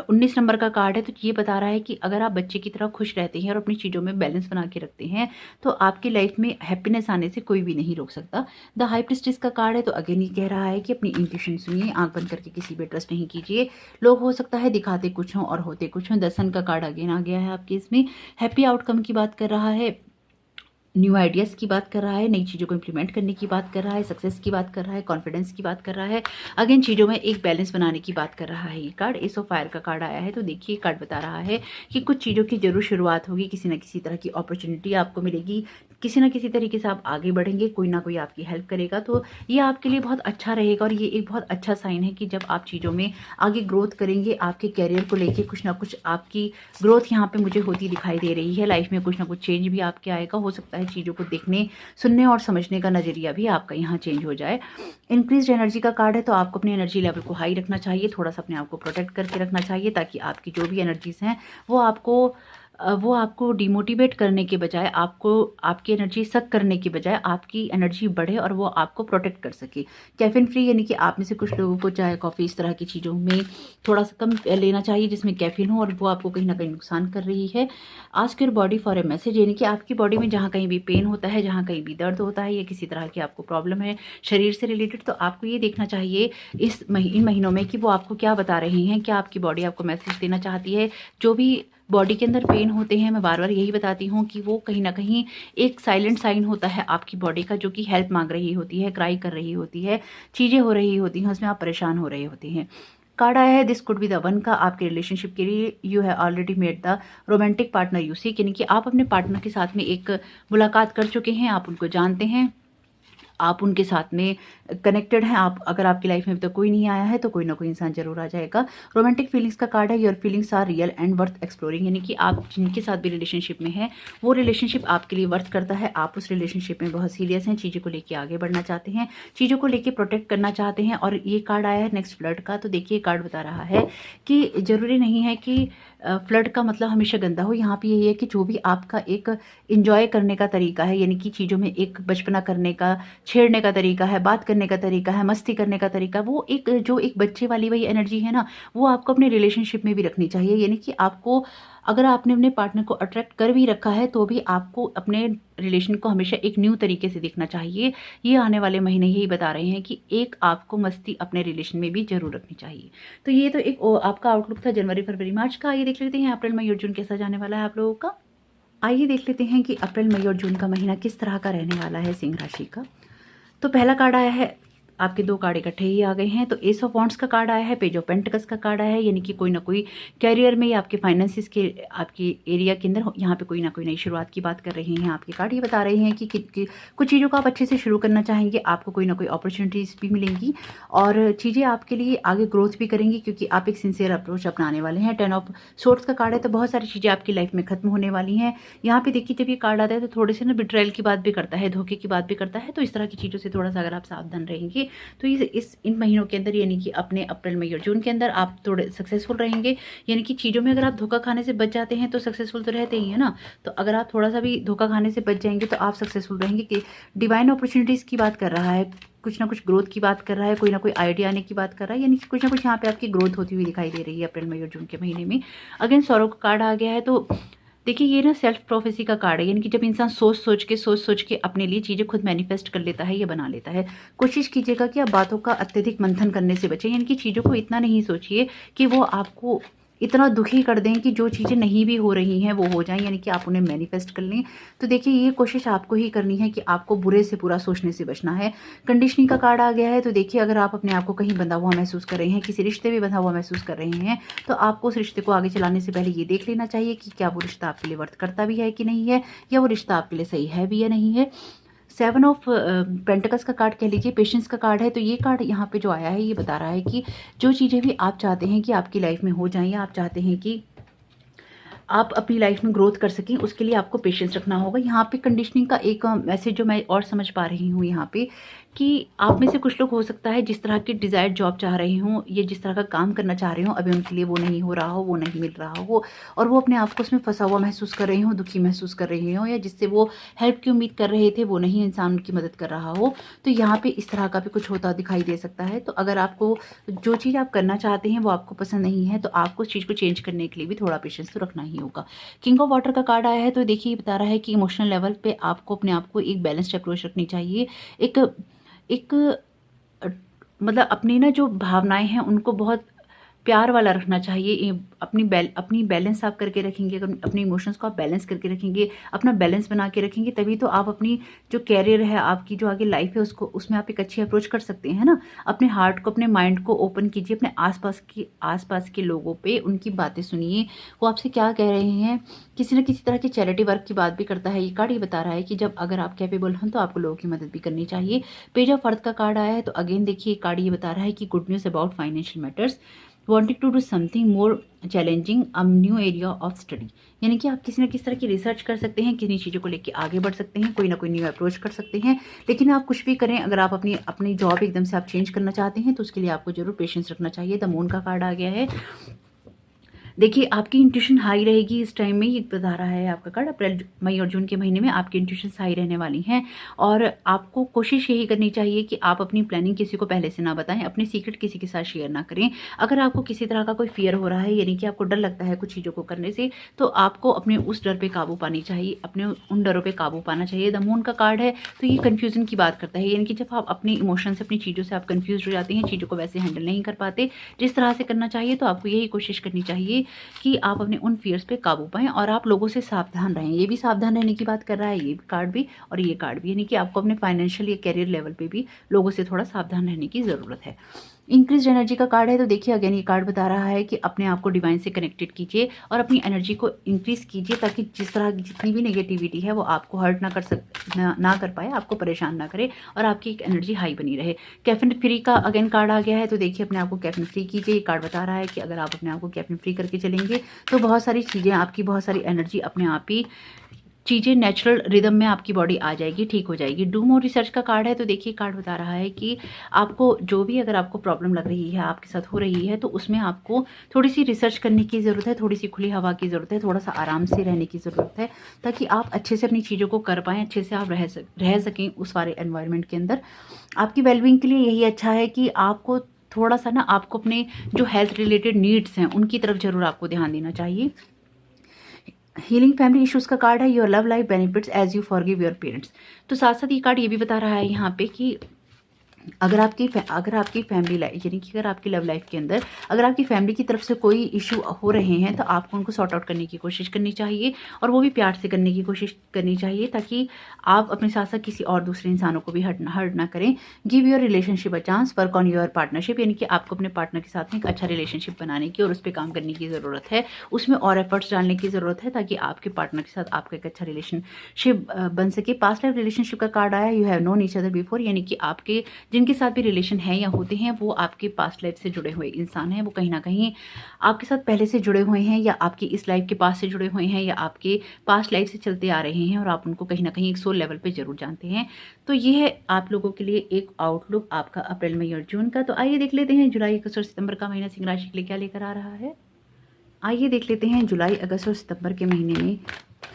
19 नंबर का कार्ड है, तो ये बता रहा है कि अगर आप बच्चे की तरह खुश रहते हैं और अपनी चीज़ों में बैलेंस बना के रखते हैं, तो आपकी लाइफ में हैप्पीनेस आने से कोई भी नहीं रोक सकता। द हाई प्रीस्टेस का कार्ड है, तो अगेन ये कह रहा है कि अपनी इंट्यूशन सुनिए, आंख बंद करके किसी पे ट्रस्ट नहीं कीजिए। लोग हो सकता है दिखाते कुछ हों और होते कुछ हों। 10 सन का कार्ड अगेन आ गया है आपके इसमें। हैप्पी आउटकम की बात कर रहा है, न्यू आइडियाज़ की बात कर रहा है, नई चीज़ों को इंप्लीमेंट करने की बात कर रहा है, सक्सेस की बात कर रहा है, कॉन्फिडेंस की बात कर रहा है, अगेन चीज़ों में एक बैलेंस बनाने की बात कर रहा है। ये कार्ड एस ऑफ फायर का कार्ड आया है, तो देखिए कार्ड बता रहा है कि कुछ चीज़ों की जरूर शुरुआत होगी, किसी न किसी तरह की अपॉर्चुनिटी आपको मिलेगी, किसी न किसी तरीके से आप आगे बढ़ेंगे, कोई ना कोई आपकी हेल्प करेगा। तो ये आपके लिए बहुत अच्छा रहेगा, और ये एक बहुत अच्छा साइन है कि जब आप चीज़ों में आगे ग्रोथ करेंगे, आपके कैरियर को लेके कुछ ना कुछ आपकी ग्रोथ यहाँ पे मुझे होती दिखाई दे रही है। लाइफ में कुछ ना कुछ चेंज भी आपके आएगा, हो सकता है चीज़ों को देखने, सुनने और समझने का नज़रिया भी आपका यहाँ चेंज हो जाए। इंक्रीज एनर्जी का कार्ड है, तो आपको अपनी एनर्जी लेवल को हाई रखना चाहिए, थोड़ा सा अपने आप को प्रोटेक्ट करके रखना चाहिए, ताकि आपकी जो भी एनर्जीज हैं वो आपको डिमोटिवेट करने के बजाय, आपको आपकी एनर्जी सक करने के बजाय आपकी एनर्जी बढ़े और वो आपको प्रोटेक्ट कर सके। कैफीन फ्री, यानी कि आप में से कुछ लोगों को चाय, कॉफ़ी, इस तरह की चीज़ों में थोड़ा सा कम लेना चाहिए जिसमें कैफीन हो और वो आपको कहीं ना कहीं नुकसान कर रही है। Ask your body for a message, यानी कि आपकी बॉडी में जहाँ कहीं भी पेन होता है, जहाँ कहीं भी दर्द होता है, या किसी तरह की आपको प्रॉब्लम है शरीर से रिलेटेड, तो आपको ये देखना चाहिए इन महीनों में कि वो आपको क्या बता रही हैं, क्या आपकी बॉडी आपको मैसेज देना चाहती है। जो भी बॉडी के अंदर पेन होते हैं, मैं बार बार यही बताती हूँ कि वो कहीं ना कहीं एक साइलेंट साइन होता है आपकी बॉडी का, जो कि हेल्प मांग रही होती है, क्राई कर रही होती है, चीज़ें हो रही होती हैं, उसमें आप परेशान हो रहे होते हैं। कार्ड आया है this could be the one का, आपके रिलेशनशिप के लिए you have already made the romantic partner you seek, यानी कि आप अपने पार्टनर के साथ में एक मुलाकात कर चुके हैं, आप उनको जानते हैं, आप उनके साथ में कनेक्टेड हैं। आप अगर आपकी लाइफ में अभी तक कोई नहीं आया है तो कोई ना कोई इंसान जरूर आ जाएगा। रोमांटिक फीलिंग्स का कार्ड है, your feelings are real and worth exploring, यानी कि आप जिनके साथ भी रिलेशनशिप में हैं वो रिलेशनशिप आपके लिए वर्थ करता है, आप उस रिलेशनशिप में बहुत सीरियस हैं, चीज़ों को लेकर आगे बढ़ना चाहते हैं, चीज़ों को लेकर प्रोटेक्ट करना चाहते हैं। और ये कार्ड आया है नेक्स्ट फ्लर्ट का, तो देखिए कार्ड बता रहा है कि जरूरी नहीं है कि फ्लर्ट का मतलब हमेशा गंदा हो। यहाँ पे यही है कि जो भी आपका एक इंजॉय करने का तरीका है, यानी कि चीज़ों में एक बचपना करने का, छेड़ने का तरीका है, बात करने का तरीका है, मस्ती करने का तरीका, वो एक जो एक बच्चे वाली वही एनर्जी है ना, वो आपको अपने रिलेशनशिप में भी रखनी चाहिए। यानी कि आपको, अगर आपने अपने पार्टनर को अट्रैक्ट कर भी रखा है तो भी आपको अपने रिलेशन को हमेशा एक न्यू तरीके से देखना चाहिए। ये आने वाले महीने यही बता रहे हैं कि एक आपको मस्ती अपने रिलेशन में भी जरूर रखनी चाहिए। तो ये तो एक आपका आउटलुक था जनवरी, फरवरी, मार्च का। आइए देख लेते हैं अप्रैल, मई और जून कैसा जाने वाला है आप लोगों का। आइए देख लेते हैं कि अप्रैल, मई और जून का महीना किस तरह का रहने वाला है सिंह राशि का। तो पहला कार्ड आया है आपके 2 कार्ड इकट्ठे ही आ गए हैं। तो एस ऑफ वॉन्ड्स का कार्ड आया है, पेज ऑफ पेंटिकल्स का कार्ड आया है, यानी कि कोई ना कोई कैरियर में या आपके फाइनेंसिस के आपके एरिया के अंदर यहाँ पे कोई ना कोई नई शुरुआत की बात कर रहे हैं। आपके कार्ड ये बता रहे हैं कि कुछ चीज़ों को आप अच्छे से शुरू करना चाहेंगे, आपको कोई ना कोई अपॉर्चुनिटीज़ भी मिलेंगी और चीज़ें आपके लिए आगे ग्रोथ भी करेंगी, क्योंकि आप एक सिंसियर अप्रोच अपनाने वाले हैं। 10 ऑफ सोर्ड्स का कार्ड है, तो बहुत सारी चीज़ें आपकी लाइफ में खत्म होने वाली हैं। यहाँ पे देखिए जब ये कार्ड आता है तो थोड़े से ना बिट्रेयल की बात भी करता है, धोखे की बात भी करता है। तो इस तरह की चीज़ों से थोड़ा सा अगर आप सावधान रहेंगे तो इन महीनों के अंदर, यानी कि अपने अप्रैल मई और जून के अंदर आप थोड़े सक्सेसफुल रहेंगे। यानी कि चीज़ों में अगर आप धोखा खाने से बच जाते हैं तो सक्सेसफुल तो रहते ही है ना। तो अगर आप थोड़ा सा भी धोखा खाने से बच जाएंगे तो आप सक्सेसफुल रहेंगे। कि डिवाइन अपॉर्चुनिटीज़ की बात कर रहा है, कुछ ना कुछ ग्रोथ की बात कर रहा है, कोई ना कोई आइडिया आने की बात कर रहा है, यानी कि कुछ ना कुछ यहाँ पे आपकी ग्रोथ होती हुई दिखाई दे रही है अप्रैल मई और जून के महीने में। अगेन सौरव का कार्ड आ गया है, तो देखिए ये ना सेल्फ प्रोफेसी का कार्ड है, यानी कि जब इंसान सोच सोच के अपने लिए चीज़ें खुद मैनिफेस्ट कर लेता है या बना लेता है। कोशिश कीजिएगा कि आप बातों का अत्यधिक मंथन करने से बचें, यानी कि चीज़ों को इतना नहीं सोचिए कि वो आपको इतना दुखी कर दें कि जो चीज़ें नहीं भी हो रही हैं वो हो जाएं, यानी कि आप उन्हें मैनिफेस्ट कर लें। तो देखिए ये कोशिश आपको ही करनी है कि आपको बुरे से बुरा सोचने से बचना है। कंडीशनिंग का कार्ड आ गया है, तो देखिए अगर आप अपने आप को कहीं बंधा हुआ महसूस कर रहे हैं, किसी रिश्ते में बंधा हुआ महसूस कर रहे हैं, तो आपको उस रिश्ते को आगे चलाने से पहले ये देख लेना चाहिए कि क्या वो रिश्ता आपके लिए वर्थ करता भी है कि नहीं है, या वो रिश्ता आपके लिए सही है भी या नहीं है। 7 ऑफ पेंटिकल्स का कार्ड कह लीजिए, पेशेंस का कार्ड है। तो ये कार्ड यहाँ पे जो आया है ये बता रहा है कि जो चीज़ें भी आप चाहते हैं कि आपकी लाइफ में हो जाएं, या आप चाहते हैं कि आप अपनी लाइफ में ग्रोथ कर सकें, उसके लिए आपको पेशेंस रखना होगा। यहाँ पे कंडीशनिंग का एक मैसेज जो मैं और समझ पा रही हूँ यहाँ पे, कि आप में से कुछ लोग हो सकता है जिस तरह की डिज़ायर्ड जॉब चाह रहे हों, या जिस तरह का काम करना चाह रहे हों, अभी उनके लिए वो नहीं हो रहा हो, वो नहीं मिल रहा हो, और वो अपने आप को उसमें फंसा हुआ महसूस कर रहे हों, दुखी महसूस कर रहे हों, या जिससे वो हेल्प की उम्मीद कर रहे थे वो नहीं इंसान उनकी मदद कर रहा हो। तो यहाँ पे इस तरह का भी कुछ होता दिखाई दे सकता है। तो अगर आपको जो चीज़ आप करना चाहते हैं वो आपको पसंद नहीं है, तो आपको उस चीज़ को चेंज करने के लिए भी थोड़ा पेशेंस तो रखना ही होगा। किंग ऑफ वाटर का कार्ड आया है, तो देखिए बता रहा है कि इमोशनल लेवल पे आपको अपने आप को एक बैलेंस्ड अप्रोच रखनी चाहिए। एक एक मतलब अपनी ना जो भावनाएं हैं उनको बहुत प्यार वाला रखना चाहिए। अपनी बैलेंस आप करके रखेंगे, अगर अपने इमोशंस को आप बैलेंस करके रखेंगे, अपना बैलेंस बना के रखेंगे, तभी तो आप अपनी जो कैरियर है, आपकी जो आगे लाइफ है, उसको उसमें आप एक अच्छी अप्रोच कर सकते हैं ना। अपने हार्ट को, अपने माइंड को ओपन कीजिए, अपने आसपास के लोगों पे उनकी बातें सुनिए, वो आपसे क्या कह रहे हैं। किसी न किसी तरह की चैरिटी वर्क की बात भी करता है ये कार्ड। ये बता रहा है कि जब अगर आप कैपेबल हों तो आपको लोगों की मदद भी करनी चाहिए। पेज ऑफ अर्थ का कार्ड आया है, तो अगेन देखिए कार्ड ये बता रहा है कि good news about financial matters, wanting to do something more challenging, a new area of study, यानी कि आप किसी न किसी तरह की रिसर्च कर सकते हैं, किन्हीं चीज़ों को लेके आगे बढ़ सकते हैं, कोई ना कोई न्यू अप्रोच कर सकते हैं। लेकिन आप कुछ भी करें, अगर आप अपनी जॉब एकदम से आप चेंज करना चाहते हैं तो उसके लिए आपको जरूर पेशेंस रखना चाहिए। द मून का कार्ड आ गया है, देखिए आपकी इंट्यूशन हाई रहेगी इस टाइम में, ये बता रहा है आपका कार्ड। अप्रैल मई और जून के महीने में आपकी इंट्यूशन हाई रहने वाली हैं, और आपको कोशिश यही करनी चाहिए कि आप अपनी प्लानिंग किसी को पहले से ना बताएं, अपने सीक्रेट किसी के साथ शेयर ना करें। अगर आपको किसी तरह का कोई फियर हो रहा है, यानी कि आपको डर लगता है कुछ चीज़ों को करने से, तो आपको अपने उस डर पर काबू पानी चाहिए, अपने उन डरों पर काबू पाना चाहिए। द मून का कार्ड है, तो ये कन्फ्यूजन की बात करता है, यानी कि जब आप अपने इमोशन से, अपनी चीज़ों से आप कन्फ्यूज हो जाते हैं, चीज़ों को वैसे हैंडल नहीं कर पाते जिस तरह से करना चाहिए, तो आपको यही कोशिश करनी चाहिए कि आप अपने उन फियर्स पे काबू पाएं और आप लोगों से सावधान रहें। ये भी सावधान रहने की बात कर रहा है, ये कार्ड भी और ये कार्ड भी, यानी कि आपको अपने फाइनेंशियल या कैरियर लेवल पे भी लोगों से थोड़ा सावधान रहने की ज़रूरत है। इंक्रीज एनर्जी का कार्ड है, तो देखिए अगेन ये कार्ड बता रहा है कि अपने आप को डिवाइन से कनेक्टेड कीजिए और अपनी एनर्जी को इंक्रीज कीजिए, ताकि जिस तरह की जितनी भी नेगेटिविटी है वो आपको हर्ट ना कर पाए, आपको परेशान ना करे, और आपकी एक एनर्जी हाई बनी रहे। कैफीन फ्री का अगेन कार्ड आ गया है, तो देखिए अपने आप को कैफीन फ्री कीजिए। ये कार्ड बता रहा है कि अगर आप अपने आप को कैफीन फ्री करके चलेंगे तो बहुत सारी चीज़ें, आपकी बहुत सारी एनर्जी अपने आप ही चीज़ें नेचुरल रिदम में आपकी बॉडी आ जाएगी, ठीक हो जाएगी। डू मोर रिसर्च का कार्ड है, तो देखिए कार्ड बता रहा है कि आपको जो भी, अगर आपको प्रॉब्लम लग रही है, आपके साथ हो रही है, तो उसमें आपको थोड़ी सी रिसर्च करने की ज़रूरत है, थोड़ी सी खुली हवा की ज़रूरत है, थोड़ा सा आराम से रहने की ज़रूरत है, ताकि आप अच्छे से अपनी चीज़ों को कर पाएँ, अच्छे से आप रह सकें उस सारे एनवायरनमेंट के अंदर। आपकी वेलबींग के लिए यही अच्छा है कि आपको थोड़ा सा ना, आपको अपने जो हेल्थ रिलेटेड नीड्स हैं उनकी तरफ जरूर आपको ध्यान देना चाहिए। हीलिंग फैमिली इश्यूज का कार्ड है, your love life benefits as you forgive your parents. तो साथ साथ ये कार्ड ये भी बता रहा है यहाँ पे कि अगर आपकी फैमिली लाइफ यानी कि अगर आपकी लव लाइफ के अंदर अगर आपकी फैमिली की तरफ से कोई इशू हो रहे हैं तो आपको उनको सॉर्ट आउट करने की कोशिश करनी चाहिए, और वो भी प्यार से करने की कोशिश करनी चाहिए, ताकि आप अपने साथ साथ किसी और दूसरे इंसानों को भी हर्ट ना करें। Give your relationship a chance, work on your partnership, यानी कि आपको अपने पार्टनर के साथ में एक अच्छा रिलेशनशिप बनाने की और उस पर काम करने की ज़रूरत है, उसमें और एफर्ट्स डालने की ज़रूरत है, ताकि आपके पार्टनर के साथ आपका एक अच्छा रिलेशनशिप बन सके। पास्ट लाइफ रिलेशनशिप का कार्ड आया, you have known each other before, यानी कि आपके जिनके साथ भी रिलेशन है या होते हैं वो आपके पास्ट लाइफ से जुड़े हुए इंसान हैं, वो कहीं ना कहीं आपके साथ पहले से जुड़े हुए हैं, या आपकी इस लाइफ के पास से जुड़े हुए हैं, या आपके पास्ट लाइफ से चलते आ रहे हैं, और आप उनको कहीं ना कहीं एक सोल लेवल पे जरूर जानते हैं। तो ये है आप लोगों के लिए एक आउटलुक आपका अप्रैल, मई और जून का। तो आइए देख लेते हैं जुलाई, अगस्त और सितंबर का महीना सिंह राशि के लिए क्या लेकर आ रहा है। आइए देख लेते हैं जुलाई, अगस्त और सितंबर के महीने में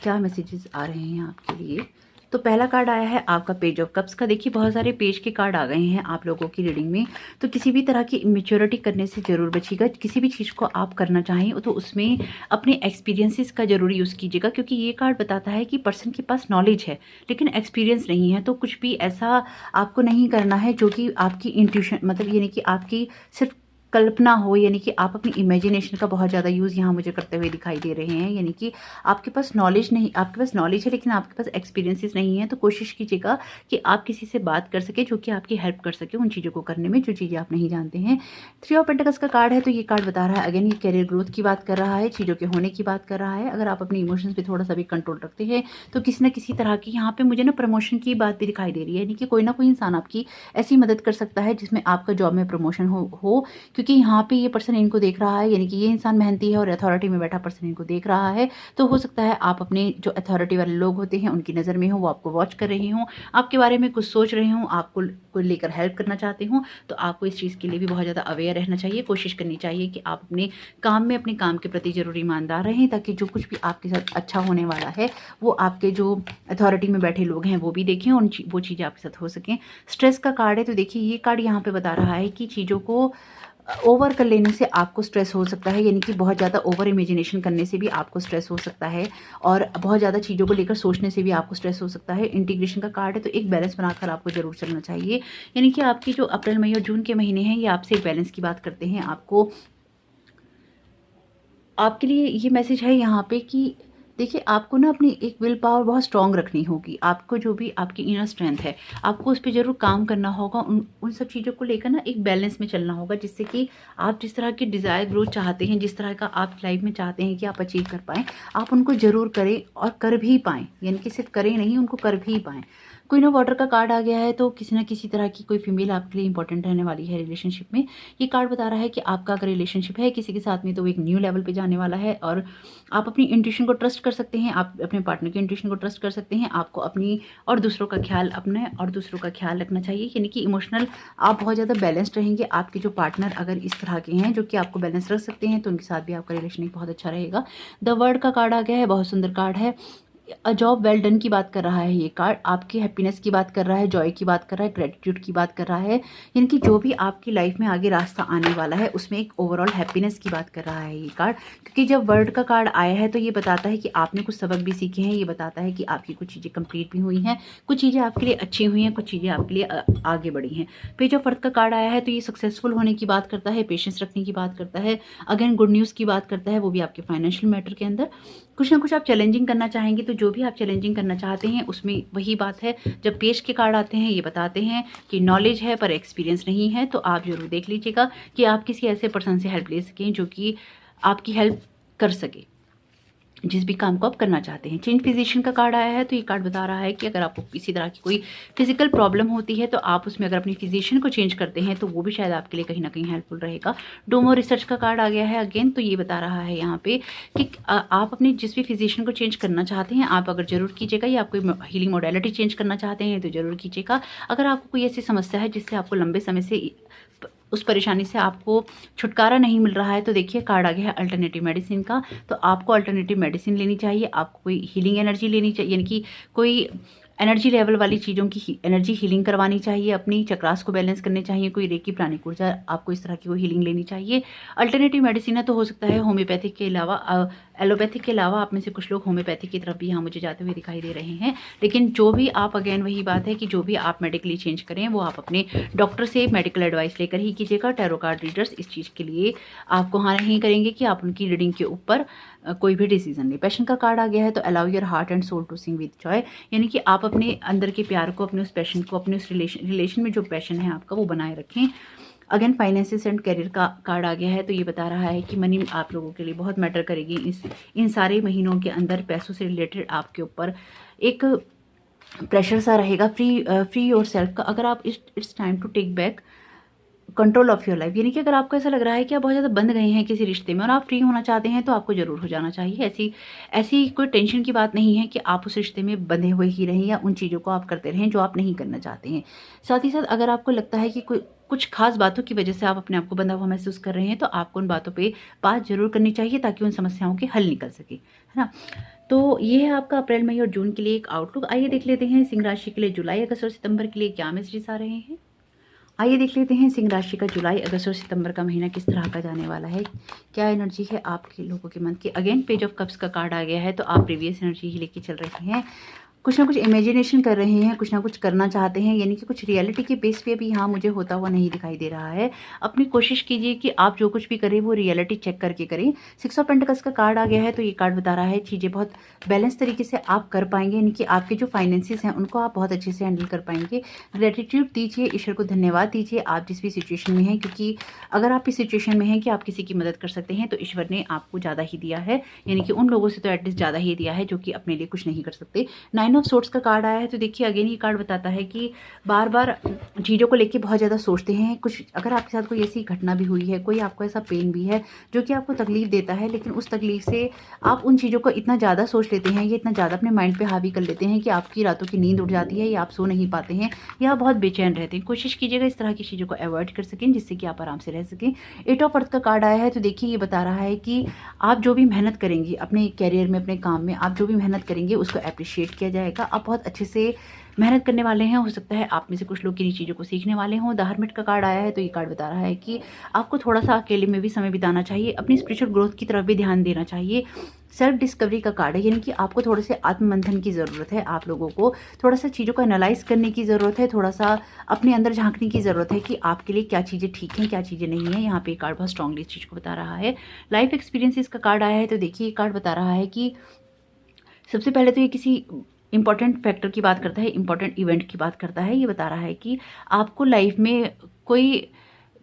क्या मैसेजेस आ रहे हैं आपके लिए। तो पहला कार्ड आया है आपका पेज ऑफ कप्स का। देखिए बहुत सारे पेज के कार्ड आ गए हैं आप लोगों की रीडिंग में, तो किसी भी तरह की इमेच्योरिटी करने से जरूर बचिएगा। किसी भी चीज़ को आप करना चाहें तो उसमें अपने एक्सपीरियंसेस का जरूर यूज़ कीजिएगा, क्योंकि ये कार्ड बताता है कि पर्सन के पास नॉलेज है लेकिन एक्सपीरियंस नहीं है। तो कुछ भी ऐसा आपको नहीं करना है जो कि आपकी इंट्यूशन मतलब यानी कि आपकी सिर्फ कल्पना हो, यानी कि आप अपनी इमेजिनेशन का बहुत ज़्यादा यूज़ यहाँ मुझे करते हुए दिखाई दे रहे हैं। यानी कि आपके पास नॉलेज नहीं, आपके पास नॉलेज है लेकिन आपके पास एक्सपीरियंसेस नहीं है। तो कोशिश कीजिएगा कि आप किसी से बात कर सके जो कि आपकी हेल्प कर सके उन चीज़ों को करने में जो चीज़ें आप नहीं जानते हैं। 3 ऑफ पेंटिकल्स का कार्ड है, तो ये कार्ड बता रहा है अगेन ये करियर ग्रोथ की बात कर रहा है, चीज़ों के होने की बात कर रहा है। अगर आप अपने इमोशंस पे थोड़ा सा भी कंट्रोल रखते हैं तो किसी न किसी तरह की यहाँ पे मुझे ना प्रमोशन की बात भी दिखाई दे रही है, यानी कि कोई ना कोई इंसान आपकी ऐसी मदद कर सकता है जिसमें आपका जॉब में प्रमोशन हो, क्योंकि यहाँ पे ये पर्सन इनको देख रहा है, यानी कि ये इंसान मेहनती है और अथॉरिटी में बैठा पर्सन इनको देख रहा है। तो हो सकता है आप अपने जो अथॉरिटी वाले लोग होते हैं उनकी नज़र में हो, वो आपको वॉच कर रहे हों, आपके बारे में कुछ सोच रहे हों, आपको लेकर हेल्प करना चाहते हों। तो आपको इस चीज़ के लिए भी बहुत ज़्यादा अवेयर रहना चाहिए। कोशिश करनी चाहिए कि आप अपने काम में अपने काम के प्रति जरूर ईमानदार रहें, ताकि जो कुछ भी आपके साथ अच्छा होने वाला है वो आपके जो अथॉरिटी में बैठे लोग हैं वो भी देखें और वो चीज़ें आपके साथ हो सकें। स्ट्रेस का कार्ड है, तो देखिए ये कार्ड यहाँ पे बता रहा है कि चीज़ों को ओवर कर लेने से आपको स्ट्रेस हो सकता है, यानी कि बहुत ज़्यादा ओवर इमेजिनेशन करने से भी आपको स्ट्रेस हो सकता है, और बहुत ज़्यादा चीज़ों को लेकर सोचने से भी आपको स्ट्रेस हो सकता है। इंटीग्रेशन का कार्ड है, तो एक बैलेंस बनाकर आपको जरूर चलना चाहिए। यानी कि आपकी जो अप्रैल, मई और जून के महीने हैं ये आपसे एक बैलेंस की बात करते हैं। आपके लिए ये मैसेज है यहाँ पे कि देखिए आपको ना अपनी एक विल पावर बहुत स्ट्रांग रखनी होगी। आपको जो भी आपकी इनर स्ट्रेंथ है आपको उस पर जरूर काम करना होगा। उन सब चीज़ों को लेकर ना एक बैलेंस में चलना होगा, जिससे कि आप जिस तरह की डिज़ायर ग्रोथ चाहते हैं, जिस तरह का आप लाइफ में चाहते हैं कि आप अचीव कर पाएँ, आप उनको ज़रूर करें और कर भी पाएँ। यानी कि सिर्फ करें नहीं, उनको कर भी पाएँ। क्वीन ऑफ वाटर का कार्ड आ गया है, तो किसी न किसी तरह की कोई फीमेल आपके लिए इंपॉर्टेंट रहने वाली है रिलेशनशिप में। ये कार्ड बता रहा है कि आपका अगर रिलेशनशिप है किसी के साथ में तो वो एक न्यू लेवल पे जाने वाला है, और आप अपनी इंट्यूशन को ट्रस्ट कर सकते हैं, आप अपने पार्टनर की इंट्यूशन को ट्रस्ट कर सकते हैं। आपको अपनी और दूसरों का ख्याल रखना चाहिए, यानी कि इमोशनल आप बहुत ज़्यादा बैलेंस्ड रहेंगे। आपके जो पार्टनर अगर इस तरह के हैं जो कि आपको बैलेंस रख सकते हैं तो उनके साथ भी आपका रिलेशन बहुत अच्छा रहेगा। द वर्ड का कार्ड आ गया है, बहुत सुंदर कार्ड है। अ जॉब वेल डन की बात कर रहा है ये कार्ड, आपकी हैप्पीनेस की बात कर रहा है, जॉय की बात कर रहा है, ग्रेटिट्यूड की बात कर रहा है, यानी कि जो भी आपकी लाइफ में आगे रास्ता आने वाला है उसमें एक ओवरऑल हैप्पीनेस की बात कर रहा है ये कार्ड। क्योंकि जब वर्ड का कार्ड आया है तो ये बताता है कि आपने कुछ सबक भी सीखे हैं, ये बताता है कि आपकी कुछ चीज़ें कंप्लीट भी हुई हैं, कुछ चीज़ें आपके लिए अच्छी हुई हैं, कुछ चीज़ें आपके लिए आगे बढ़ी हैं। पेज ऑफ अर्थ का कार्ड आया है, तो ये सक्सेसफुल होने की बात करता है, पेशेंस रखने की बात करता है, अगेन गुड न्यूज़ की बात करता है, वो भी आपके फाइनेंशियल मैटर के अंदर। कुछ ना कुछ आप चैलेंजिंग करना चाहेंगे, तो जो भी आप चैलेंजिंग करना चाहते हैं उसमें वही बात है। जब पेश के कार्ड आते हैं ये बताते हैं कि नॉलेज है पर एक्सपीरियंस नहीं है, तो आप जरूर देख लीजिएगा कि आप किसी ऐसे पर्सन से हेल्प ले सकें जो कि आपकी हेल्प कर सके जिस भी काम को आप करना चाहते हैं। चेंज फिजिशियन का कार्ड आया है, तो ये कार्ड बता रहा है कि अगर आपको किसी तरह की कोई फिजिकल प्रॉब्लम होती है तो आप उसमें अगर अपनी फिजिशियन को चेंज करते हैं तो वो भी शायद आपके लिए कहीं ना कहीं हेल्पफुल रहेगा। डोमो रिसर्च का कार्ड आ गया है अगेन, तो ये बता रहा है यहाँ पे कि आप अपने जिस भी फिजिशियन को चेंज करना चाहते हैं आप अगर जरूर कीजिएगा, या आप कोई हीलिंग मोडेलिटी चेंज करना चाहते हैं तो जरूर कीजिएगा। अगर आपको कोई ऐसी समस्या है जिससे आपको लंबे समय से उस परेशानी से आपको छुटकारा नहीं मिल रहा है, तो देखिए कार्ड आ गया है अल्टरनेटिव मेडिसिन का। तो आपको अल्टरनेटिव मेडिसिन लेनी चाहिए, आपको कोई हीलिंग एनर्जी लेनी चाहिए, यानी कि कोई एनर्जी लेवल वाली चीज़ों की एनर्जी हीलिंग करवानी चाहिए, अपनी चक्रास को बैलेंस करने चाहिए, कोई रेकी प्राणिक ऊर्जा आपको इस तरह की कोई हीलिंग लेनी चाहिए। अल्टरनेटिव मेडिसिन है तो हो सकता है होम्योपैथिक के अलावा एलोपैथिक के अलावा आप में से कुछ लोग होम्योपैथिक की तरफ भी यहाँ मुझे जाते हुए दिखाई दे रहे हैं। लेकिन जो भी आप, अगेन वही बात है कि जो भी आप मेडिकली चेंज करें वो आप अपने डॉक्टर से मेडिकल एडवाइस लेकर ही कीजिएगा। टैरो कार्ड रीडर्स इस चीज़ के लिए आपको हाँ नहीं करेंगे कि आप उनकी रीडिंग के ऊपर कोई भी डिसीजन ले। पैशन का कार्ड आ गया है तो allow your heart and soul to sing with joy, यानी कि आप अपने अंदर के प्यार को, अपने उस पैशन को, अपने उस रिलेशन में जो पैशन है आपका वो बनाए रखें। अगेन फाइनेंसिस एंड करियर का कार्ड आ गया है तो ये बता रहा है कि मनी आप लोगों के लिए बहुत मैटर करेगी इन सारे महीनों के अंदर। पैसों से रिलेटेड आपके ऊपर एक प्रेशर सा रहेगा। फ्री योर सेल्फ का, अगर आप it's time to take back control of your life, यानी कि अगर आपको ऐसा लग रहा है कि आप बहुत ज़्यादा बंध गए हैं किसी रिश्ते में और आप फ्री होना चाहते हैं तो आपको ज़रूर हो जाना चाहिए। ऐसी कोई टेंशन की बात नहीं है कि आप उस रिश्ते में बंधे हुए ही रहें या उन चीज़ों को आप करते रहें जो आप नहीं करना चाहते हैं। साथ ही साथ अगर आपको लगता है कि कुछ खास बातों की वजह से आप अपने आप को बंधा हुआ महसूस कर रहे हैं तो आपको उन बातों पे बात जरूर करनी चाहिए ताकि उन समस्याओं के हल निकल सके, है ना। तो ये है आपका अप्रैल, मई और जून के लिए एक आउटलुक। आइए देख लेते हैं सिंह राशि के लिए जुलाई, अगस्त और सितंबर के लिए क्या मैसेजेस आ रहे हैं। आइए देख लेते हैं सिंह राशि का जुलाई, अगस्त और सितंबर का महीना किस तरह का जाने वाला है, क्या एनर्जी है आपके लोगों के मन की। अगेन पेज ऑफ कप्स का कार्ड आ गया है तो आप प्रीवियस एनर्जी ही लेके चल रहे हैं। कुछ ना कुछ इमेजिनेशन कर रहे हैं, कुछ ना कुछ करना चाहते हैं, यानी कि कुछ रियलिटी के बेस पे भी यहाँ मुझे होता हुआ नहीं दिखाई दे रहा है। अपनी कोशिश कीजिए कि आप जो कुछ भी करें वो रियलिटी चेक करके करें। 6 ऑफ पेंटिकल्स का कार्ड आ गया है तो ये कार्ड बता रहा है चीज़ें बहुत बैलेंस तरीके से आप कर पाएंगे, यानी कि आपके जो फाइनेंसिस हैं उनको आप बहुत अच्छे से हैंडल कर पाएंगे। ग्रेटिट्यूड दीजिए, ईश्वर को धन्यवाद दीजिए आप जिस भी सिचुएशन में हैं, क्योंकि अगर आप इस सिचुएशन में हैं कि आप किसी की मदद कर सकते हैं तो ईश्वर ने आपको ज़्यादा ही दिया है, यानी कि उन लोगों से तो एटलीस्ट ज़्यादा ही दिया है जो कि अपने लिए कुछ नहीं कर सकते। 9 ऑफ सोर्ड्स का कार्ड है तो देखिए अगेन ये कार्ड बताता है कि बार बार चीज़ों को लेके बहुत ज़्यादा सोचते हैं। कुछ अगर आपके साथ कोई ऐसी घटना भी हुई है, कोई आपको ऐसा पेन भी है जो कि आपको तकलीफ देता है, लेकिन उस तकलीफ से आप उन चीज़ों को इतना ज़्यादा सोच लेते हैं, ये इतना ज़्यादा अपने माइंड पे हावी कर लेते हैं कि आपकी रातों की नींद उड़ जाती है या आप सो नहीं पाते हैं या आप बहुत बेचैन रहते हैं। कोशिश कीजिएगा इस तरह की चीज़ों को अवॉइड कर सकें जिससे कि आप आराम से रह सकें। 8 ऑफ अर्थ का कार्ड आया है तो देखिए ये बता रहा है कि आप जो भी मेहनत करेंगे अपने कैरियर में, अपने काम में, आप जो भी मेहनत करेंगे उसको अप्रिशिएट किया जाएगा। आप बहुत अच्छे से मेहनत करने वाले हैं, हो सकता है आप में से कुछ लोग किन्हीं चीज़ों को सीखने वाले हों। द हर्मिट का कार्ड आया है तो ये कार्ड बता रहा है कि आपको थोड़ा सा अकेले में भी समय बिताना चाहिए, अपनी स्पिरिचुअल ग्रोथ की तरफ भी ध्यान देना चाहिए। सेल्फ डिस्कवरी का कार्ड है, यानी कि आपको थोड़े से आत्ममंथन की ज़रूरत है, आप लोगों को थोड़ा सा चीज़ों को एनालाइज करने की ज़रूरत है, थोड़ा सा अपने अंदर झांकने की ज़रूरत है कि आपके लिए क्या चीज़ें ठीक हैं, क्या चीज़ें नहीं हैं। यहाँ पे कार्ड बहुत स्ट्रांगली इस चीज़ को बता रहा है। लाइफ एक्सपीरियंसेस का कार्ड आया है तो देखिए ये कार्ड बता रहा है कि सबसे पहले तो ये किसी इंपॉर्टेंट फैक्टर की बात करता है, इंपॉर्टेंट इवेंट की बात करता है। ये बता रहा है कि आपको लाइफ में कोई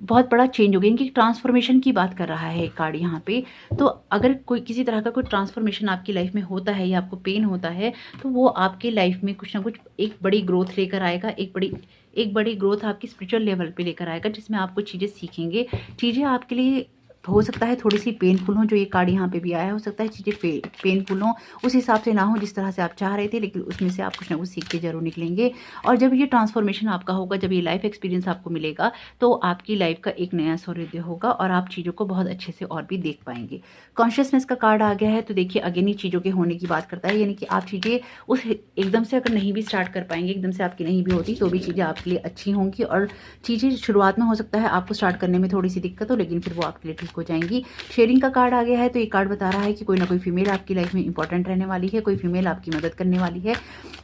बहुत बड़ा चेंज हो गया, इनकी ट्रांसफॉर्मेशन की बात कर रहा है कार्ड यहाँ पे। तो अगर कोई किसी तरह का कोई ट्रांसफॉर्मेशन आपकी लाइफ में होता है या आपको पेन होता है तो वो आपके लाइफ में कुछ ना कुछ एक बड़ी ग्रोथ लेकर आएगा, एक बड़ी ग्रोथ आपकी स्पिरिचुअल लेवल पे लेकर आएगा, जिसमें आप कुछ चीज़ें सीखेंगे। चीज़ें आपके लिए हो सकता है थोड़ी सी पेनफुल हो, जो ये कार्ड यहाँ पे भी आया है, हो सकता है चीज़ें पेनफुल हो, उस हिसाब से ना हो जिस तरह से आप चाह रहे थे, लेकिन उसमें से आप कुछ ना कुछ सीख के जरूर निकलेंगे। और जब ये ट्रांसफॉर्मेशन आपका होगा, जब ये लाइफ एक्सपीरियंस आपको मिलेगा तो आपकी लाइफ का एक नया सौंदर्य होगा और आप चीज़ों को बहुत अच्छे से और भी देख पाएंगे। कॉन्शियसनेस का कार्ड आ गया है तो देखिए अगेन ये चीज़ों के होने की बात करता है, यानी कि आप चीज़ें उस एकदम से अगर नहीं भी स्टार्ट कर पाएंगे, एकदम से आपकी नहीं भी होती तो भी चीज़ें आपके लिए अच्छी होंगी। और चीज़ें शुरुआत में हो सकता है आपको स्टार्ट करने में थोड़ी सी दिक्कत हो, लेकिन फिर वो आपके लिए ठीक हो जाएंगी। शेयरिंग का कार्ड आ गया है तो ये कार्ड बता रहा है कि कोई ना कोई फीमेल आपकी लाइफ में इंपॉर्टेंट रहने वाली है, कोई फीमेल आपकी मदद करने वाली है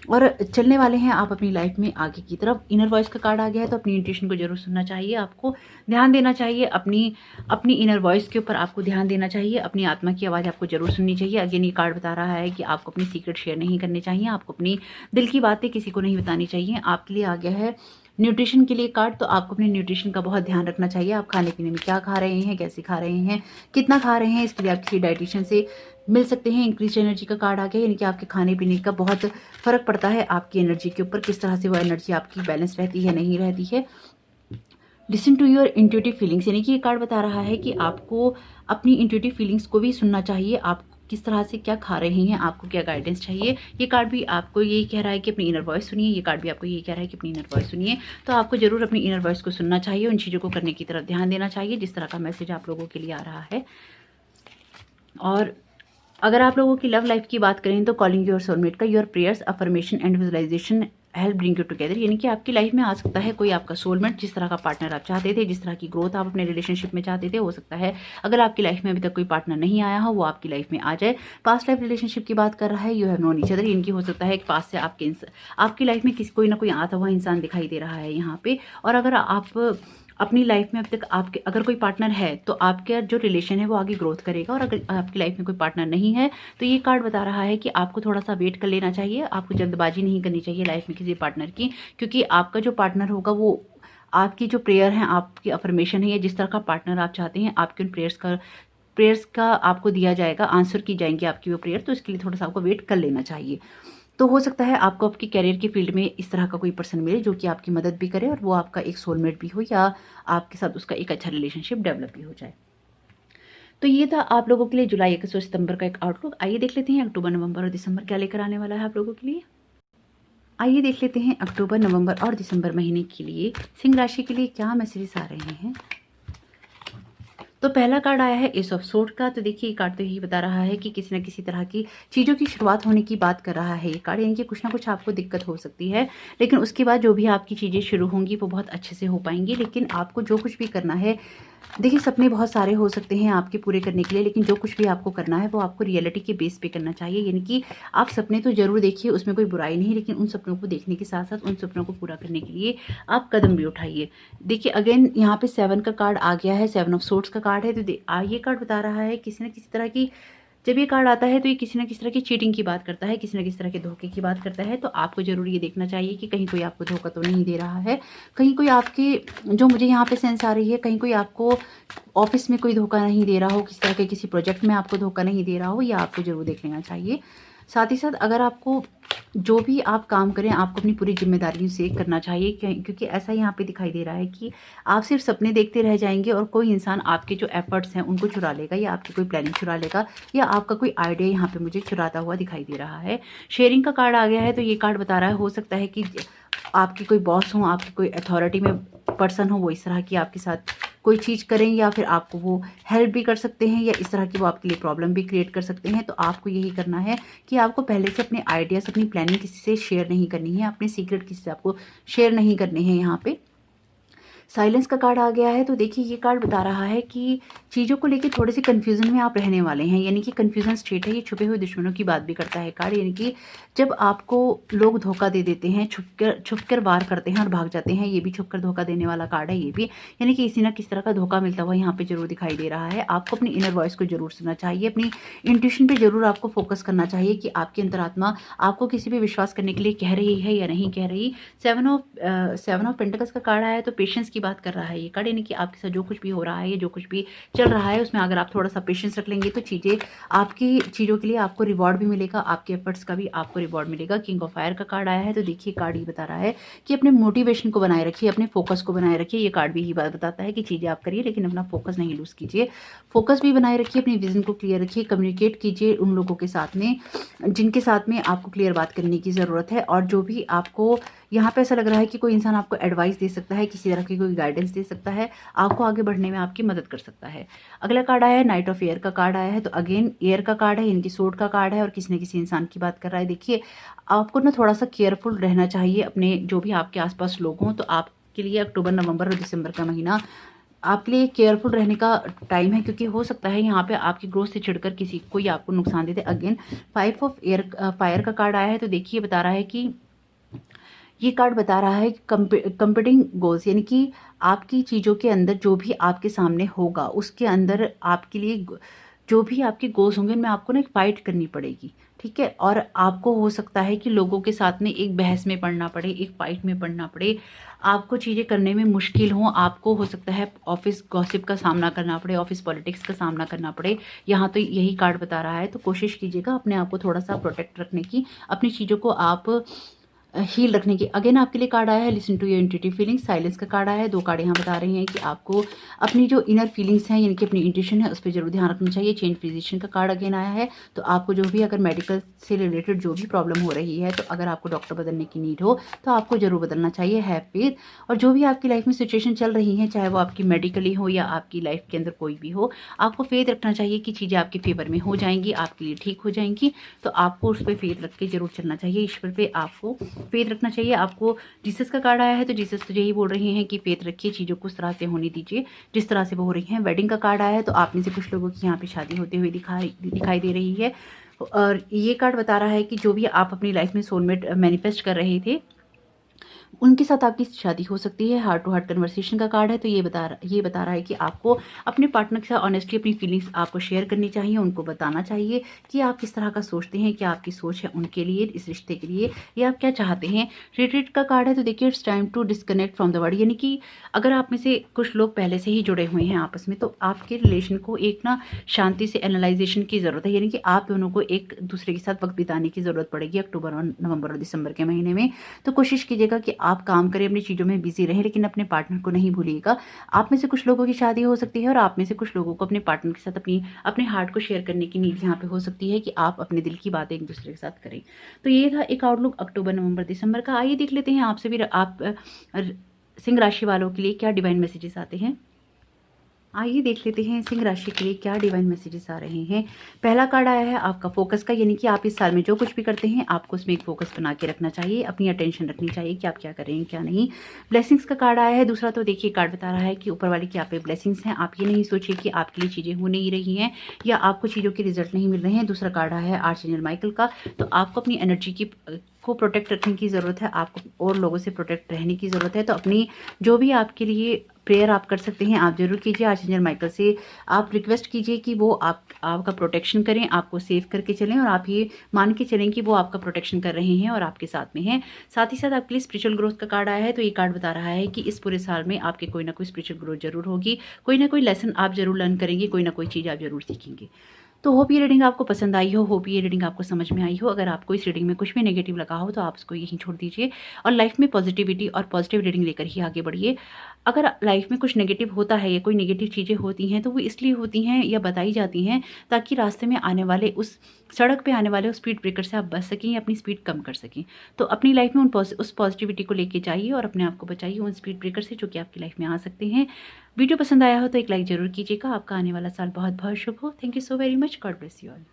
और चलने वाले हैं आप अपनी लाइफ में आगे की तरफ। इनर वॉइस का कार्ड आ गया है तो अपनी इंट्यूशन को जरूर सुनना चाहिए, आपको ध्यान देना चाहिए, अपनी इनर वॉइस के ऊपर आपको ध्यान देना चाहिए, अपनी आत्मा की आवाज़ आपको जरूर सुननी चाहिए। अगेन ये कार्ड बता रहा है कि आपको अपनी सीक्रेट शेयर नहीं करने चाहिए, आपको अपनी दिल की बातें किसी को नहीं बतानी चाहिए। आपके लिए आ गया है न्यूट्रिशन के लिए कार्ड, तो आपको अपने न्यूट्रिशन का बहुत ध्यान रखना चाहिए। आप खाने पीने में क्या खा रहे हैं, कैसे खा रहे हैं, कितना खा रहे हैं, इसके लिए आप किसी डाइटिशियन से मिल सकते हैं। इंक्रीज एनर्जी का कार्ड आ गया, यानी कि आपके खाने पीने का बहुत फर्क पड़ता है आपकी एनर्जी के ऊपर, किस तरह से वो एनर्जी आपकी बैलेंस रहती है नहीं रहती है। Listen to your intuitive feelings, यानी कि ये कार्ड बता रहा है कि आपको अपनी इंट्यूटिव फीलिंग्स को भी सुनना चाहिए, आप किस तरह से क्या खा रहे हैं, आपको क्या गाइडेंस चाहिए। ये कार्ड भी आपको यही कह रहा है कि अपनी इनर वॉइस सुनिए, ये कार्ड भी आपको यही कह रहा है कि अपनी इनर वॉइस सुनिए। तो आपको जरूर अपनी इनर वॉइस को सुनना चाहिए, उन चीज़ों को करने की तरफ ध्यान देना चाहिए जिस तरह का मैसेज आप लोगों के लिए आ रहा है। और अगर आप लोगों की लव लाइफ की बात करें तो कॉलिंग योर सोलमेट का your prayers, affirmation and visualization help bring you together, यानी कि आपकी लाइफ में आ सकता है कोई आपका सोलमेट, जिस तरह का पार्टनर आप चाहते थे, जिस तरह की ग्रोथ आप अपने रिलेशनशिप में चाहते थे। हो सकता है अगर आपकी लाइफ में अभी तक कोई पार्टनर नहीं आया हो, वो आपकी लाइफ में आ जाए। पास्ट लाइफ रिलेशनशिप की बात कर रहा है, you have known each other, इनकी हो सकता है कि पास्ट से आपकी लाइफ में किसी कोई ना कोई आता हुआ इंसान दिखाई दे रहा है यहाँ पे। और अगर आप अपनी लाइफ में अभी तक आपके अगर कोई पार्टनर है तो आपका जो रिलेशन है वो आगे ग्रोथ करेगा। और अगर आपकी लाइफ में कोई पार्टनर नहीं है तो ये कार्ड बता रहा है कि आपको थोड़ा सा वेट कर लेना चाहिए, आपको जल्दबाजी नहीं करनी चाहिए लाइफ में किसी पार्टनर की, क्योंकि आपका जो पार्टनर होगा वो आपकी जो प्रेयर है, आपकी अफर्मेशन है, या जिस तरह का पार्टनर आप चाहते हैं, आपके उन प्रेयर्स का आपको दिया जाएगा, आंसर की जाएंगी आपकी वो प्रेयर। तो इसके लिए थोड़ा सा आपको वेट कर लेना चाहिए। तो हो सकता है आपको आपके करियर के फील्ड में इस तरह का कोई पर्सन मिले जो कि आपकी मदद भी करे और वो आपका एक सोलमेट भी हो, या आपके साथ उसका एक अच्छा रिलेशनशिप डेवलप भी हो जाए। तो ये था आप लोगों के लिए जुलाई, अगस्त और सितंबर का एक आउटलुक। आइए देख लेते हैं अक्टूबर, नवंबर और दिसंबर क्या लेकर आने वाला है आप लोगों के लिए। आइए देख लेते हैं अक्टूबर, नवंबर और दिसंबर महीने के लिए सिंह राशि के लिए क्या मैसेजेस आ रहे हैं। तो पहला कार्ड आया है एस ऑफ सोर्ड का। तो देखिए ये कार्ड तो यही बता रहा है कि किसी न किसी तरह की चीज़ों की शुरुआत होने की बात कर रहा है ये कार्ड, यानी कि कुछ ना कुछ आपको दिक्कत हो सकती है, लेकिन उसके बाद जो भी आपकी चीज़ें शुरू होंगी वो बहुत अच्छे से हो पाएंगी। लेकिन आपको जो कुछ भी करना है, देखिए सपने बहुत सारे हो सकते हैं आपके पूरे करने के लिए, लेकिन जो कुछ भी आपको करना है वो आपको रियलिटी के बेस पे करना चाहिए। यानी कि आप सपने तो जरूर देखिए, उसमें कोई बुराई नहीं, लेकिन उन सपनों को देखने के साथ साथ उन सपनों को पूरा करने के लिए आप कदम भी उठाइए। देखिए अगेन यहाँ पे 7 का कार्ड आ गया है, 7 ऑफ सोर्ड्स का कार्ड है। तो ये कार्ड बता रहा है किसी न किसी तरह की, जब ये कार्ड आता है तो ये किसी न किसी तरह की चीटिंग की बात करता है, किसी न किसी तरह के धोखे की बात करता है। तो आपको जरूर ये देखना चाहिए कि कहीं कोई आपको धोखा तो नहीं दे रहा है, कहीं कोई आपकी, जो मुझे यहाँ पे सेंस आ रही है, कहीं कोई आपको ऑफिस में कोई धोखा नहीं दे रहा हो, किसी तरह के किसी प्रोजेक्ट में आपको धोखा नहीं दे रहा हो, ये आपको जरूर देख लेना चाहिए। साथ ही साथ अगर आपको जो भी आप काम करें आपको अपनी पूरी जिम्मेदारियों से करना चाहिए, क्योंकि ऐसा यहाँ पे दिखाई दे रहा है कि आप सिर्फ सपने देखते रह जाएंगे और कोई इंसान आपके जो एफर्ट्स हैं उनको चुरा लेगा, या आपकी कोई प्लानिंग चुरा लेगा, या आपका कोई आइडिया यहाँ पे मुझे चुराता हुआ दिखाई दे रहा है। शेयरिंग का कार्ड आ गया है। तो ये कार्ड बता रहा है हो सकता है कि आपकी कोई बॉस हो, आपकी कोई अथॉरिटी में पर्सन हो, वो इस तरह की आपके साथ कोई चीज़ करें, या फिर आपको वो हेल्प भी कर सकते हैं, या इस तरह की वो आपके लिए प्रॉब्लम भी क्रिएट कर सकते हैं। तो आपको यही करना है कि आपको पहले से अपने आइडियाज़, अपनी प्लानिंग किसी से शेयर नहीं करनी है, अपने सीक्रेट किसी से आपको शेयर नहीं करने हैं। यहाँ पे साइलेंस का कार्ड आ गया है। तो देखिए ये कार्ड बता रहा है कि चीज़ों को लेकर थोड़े से कन्फ्यूजन में आप रहने वाले हैं, यानी कि कन्फ्यूजन स्टेट है। ये छुपे हुए दुश्मनों की बात भी करता है कार्ड, यानी कि जब आपको लोग धोखा दे देते हैं, छुपकर वार करते हैं और भाग जाते हैं, ये भी छुपकर धोखा देने वाला कार्ड है ये भी, यानी कि किसी ना किस तरह का धोखा मिलता हुआ यहाँ पे जरूर दिखाई दे रहा है। आपको अपनी इनर वॉइस को जरूर सुनना चाहिए, अपनी इंट्यूशन पे जरूर आपको फोकस करना चाहिए कि आपकी अंतरात्मा आपको किसी पे विश्वास करने के लिए कह रही है या नहीं कह रही। 7 ऑफ पेंटिकल्स का कार्ड आया है। तो पेशेंस की बात कर रहा है ये कार्ड, यानी कि आपके साथ जो कुछ भी हो रहा है, जो कुछ भी चल रहा है, उसमें अगर आप थोड़ा सा पेशेंस रख लेंगे तो आपकी चीज़ों के लिए आपको रिवॉर्ड भी मिलेगा, आपके एफर्ट्स का भी आपको रिवॉर्ड मिलेगा। किंग ऑफ फायर का कार्ड आया है। तो देखिए कार्ड ये बता रहा है कि अपने मोटिवेशन को बनाए रखिए, अपने फोकस को बनाए रखिए। ये कार्ड भी यही बात बताता है कि चीज़ें आप करिए लेकिन अपना फोकस नहीं लूज कीजिए, फोकस भी बनाए रखिए, अपनी विजन को क्लियर रखिए, कम्युनिकेट कीजिए उन लोगों के साथ में जिनके साथ में आपको क्लियर बात करने की ज़रूरत है। और जो भी आपको यहाँ पे ऐसा लग रहा है कि कोई इंसान आपको एडवाइस दे सकता है, किसी तरह की कोई गाइडेंस दे सकता है, आपको आगे बढ़ने में आपकी मदद कर सकता है। अगला कार्ड आया है नाइट ऑफ एयर का कार्ड आया है। तो अगेन एयर का कार्ड है, इनकी सोर्ड का कार्ड है और किसी न किसी इंसान की बात कर रहा है। देखिए आपको ना थोड़ा सा केयरफुल रहना चाहिए अपने जो भी आपके आसपास लोग हों। तो आपके लिए अक्टूबर, नवंबर और दिसंबर का महीना आपके लिए केयरफुल रहने का टाइम है, क्योंकि हो सकता है यहाँ पे आपकी ग्रोथ से छिड़कर किसी कोई आपको नुकसान दे दे। अगेन 5 ऑफ फायर का कार्ड आया है। तो देखिए बता रहा है कि ये कार्ड बता रहा है कंपीटिंग गोल्स, यानी कि आपकी चीज़ों के अंदर जो भी आपके सामने होगा उसके अंदर आपके लिए जो भी आपके गोल्स होंगे उनमें आपको ना एक फाइट करनी पड़ेगी, ठीक है। और आपको हो सकता है कि लोगों के साथ में एक बहस में पड़ना पड़े, एक फाइट में पड़ना पड़े, आपको चीज़ें करने में मुश्किल हो, आपको हो सकता है ऑफिस गॉसिप का सामना करना पड़े, ऑफिस पॉलिटिक्स का सामना करना पड़े। यहाँ तो यही कार्ड बता रहा है। तो कोशिश कीजिएगा अपने आप को थोड़ा सा प्रोटेक्ट रखने की, अपनी चीज़ों को आप हील रखने की। अगेन आपके लिए कार्ड आया है listen to your intuitive feelings, silence का कार्ड आया है। 2 कार्ड यहाँ बता रही हैं कि आपको अपनी जो इनर फीलिंग्स हैं, यानी कि अपनी इंट्यूशन है, उस पर जरूर ध्यान रखना चाहिए। चेंज फिजिशियन का कार्ड अगेन आया है। तो आपको जो भी अगर मेडिकल से रिलेटेड जो भी प्रॉब्लम हो रही है, तो अगर आपको डॉक्टर बदलने की नीड हो तो आपको जरूर बदलना चाहिए, हैव फेथ। और जो भी आपकी लाइफ में सिचुएशन चल रही है, चाहे वो आपकी मेडिकली हो या आपकी लाइफ के अंदर कोई भी हो, आपको फेथ रखना चाहिए कि चीज़ें आपके फेवर में हो जाएंगी, आपके लिए ठीक हो जाएंगी। तो आपको उस पर फेथ रख के जरूर चलना चाहिए, ईश्वर पे आपको फेथ रखना चाहिए। आपको जीसस का कार्ड आया है तो जीसस तो यही बोल रहे हैं कि फेथ रखिए, चीज़ों को उस तरह से होने दीजिए जिस तरह से वो हो रही हैं। वेडिंग का कार्ड आया है तो आप में से कुछ लोगों की यहाँ पे शादी होते हुए दिखाई दे रही है। और ये कार्ड बता रहा है कि जो भी आप अपनी लाइफ में सोलमेट मैनिफेस्ट कर रहे थे उनके साथ आपकी शादी हो सकती है। हार्ट टू हार्ट कन्वर्सेशन का कार्ड है तो ये बता रहा है कि आपको अपने पार्टनर के साथ ऑनेस्टली अपनी फीलिंग्स आपको शेयर करनी चाहिए, उनको बताना चाहिए कि आप किस तरह का सोचते हैं, क्या आपकी सोच है उनके लिए, इस रिश्ते के लिए, या आप क्या चाहते हैं। रिट्रीट का कार्ड है तो देखिए it's time to disconnect from the world, यानी कि अगर आप में से कुछ लोग पहले से ही जुड़े हुए हैं आपस में तो आपके रिलेशन को एक ना शांति से एनालाइजेशन की ज़रूरत है, यानी कि आप दोनों को एक दूसरे के साथ वक्त बिताने की ज़रूरत पड़ेगी अक्टूबर और नवंबर और दिसंबर के महीने में। तो कोशिश कीजिएगा कि आप काम करें, अपनी चीज़ों में बिजी रहें, लेकिन अपने पार्टनर को नहीं भूलिएगा। आप में से कुछ लोगों की शादी हो सकती है और आप में से कुछ लोगों को अपने पार्टनर के साथ अपने हार्ट को शेयर करने की नीड यहाँ पे हो सकती है कि आप अपने दिल की बातें एक दूसरे के साथ करें। तो ये था एक आउटलुक अक्टूबर नवंबर दिसंबर का। आइए देख लेते हैं आपसे भी आप सिंह राशि वालों के लिए क्या डिवाइन मैसेजेस आते हैं। आइए देख लेते हैं सिंह राशि के लिए क्या डिवाइन मैसेजेस आ रहे हैं। पहला कार्ड आया है आपका फोकस का, यानी कि आप इस साल में जो कुछ भी करते हैं आपको उसमें एक फोकस बना के रखना चाहिए, अपनी अटेंशन रखनी चाहिए कि आप क्या कर रहे हैं क्या नहीं। ब्लेसिंग्स का कार्ड आया है दूसरा, तो देखिए कार्ड बता रहा है कि ऊपर वाले की आप पे ब्लेसिंग्स हैं। आप ये नहीं सोचिए कि आपके लिए चीज़ें हो नहीं रही हैं या आपको चीज़ों के रिजल्ट नहीं मिल रहे हैं। दूसरा कार्ड आया है आर्चएंजल माइकल का, तो आपको अपनी एनर्जी को प्रोटेक्ट रखने की ज़रूरत है, आपको और लोगों से प्रोटेक्ट रहने की ज़रूरत है। तो अपनी जो भी आपके लिए प्रेयर आप कर सकते हैं आप जरूर कीजिए। आर्चएंजल माइकल से आप रिक्वेस्ट कीजिए कि वो आपका प्रोटेक्शन करें, आपको सेव करके चलें और आप ये मान के चलें कि वो आपका प्रोटेक्शन कर रहे हैं और आपके साथ में हैं। साथ ही साथ आपके लिए स्पिरिचुअल ग्रोथ का कार्ड आया है, तो ये कार्ड बता रहा है कि इस पूरे साल में आपके कोई ना कोई स्पिरिचुअल ग्रोथ जरूर होगी, कोई ना कोई लेसन आप जरूर लर्न करेंगे, कोई ना कोई चीज़ आप जरूर सीखेंगे। तो होप ये रीडिंग आपको पसंद आई हो, होप ये रीडिंग आपको समझ में आई हो। अगर आपको इस रीडिंग में कुछ भी नेगेटिव लगा हो तो आप उसको यहीं छोड़ दीजिए और लाइफ में पॉजिटिविटी और पॉजिटिव रीडिंग लेकर ही आगे बढ़िए। अगर लाइफ में कुछ नेगेटिव होता है या कोई नेगेटिव चीज़ें होती हैं तो वो इसलिए होती हैं या बताई जाती हैं ताकि रास्ते में आने वाले उस सड़क पे आने वाले उस स्पीड ब्रेकर से आप बच सकें या अपनी स्पीड कम कर सकें। तो अपनी लाइफ में उस पॉजिटिविटी को लेके जाइए और अपने आप को बचाइए उन स्पीड ब्रेकर से जो कि आपकी लाइफ में आ सकते हैं। वीडियो पसंद आया हो तो एक लाइक जरूर कीजिएगा। आपका आने वाला साल बहुत बहुत शुभ हो। Thank you so very much. God bless you all.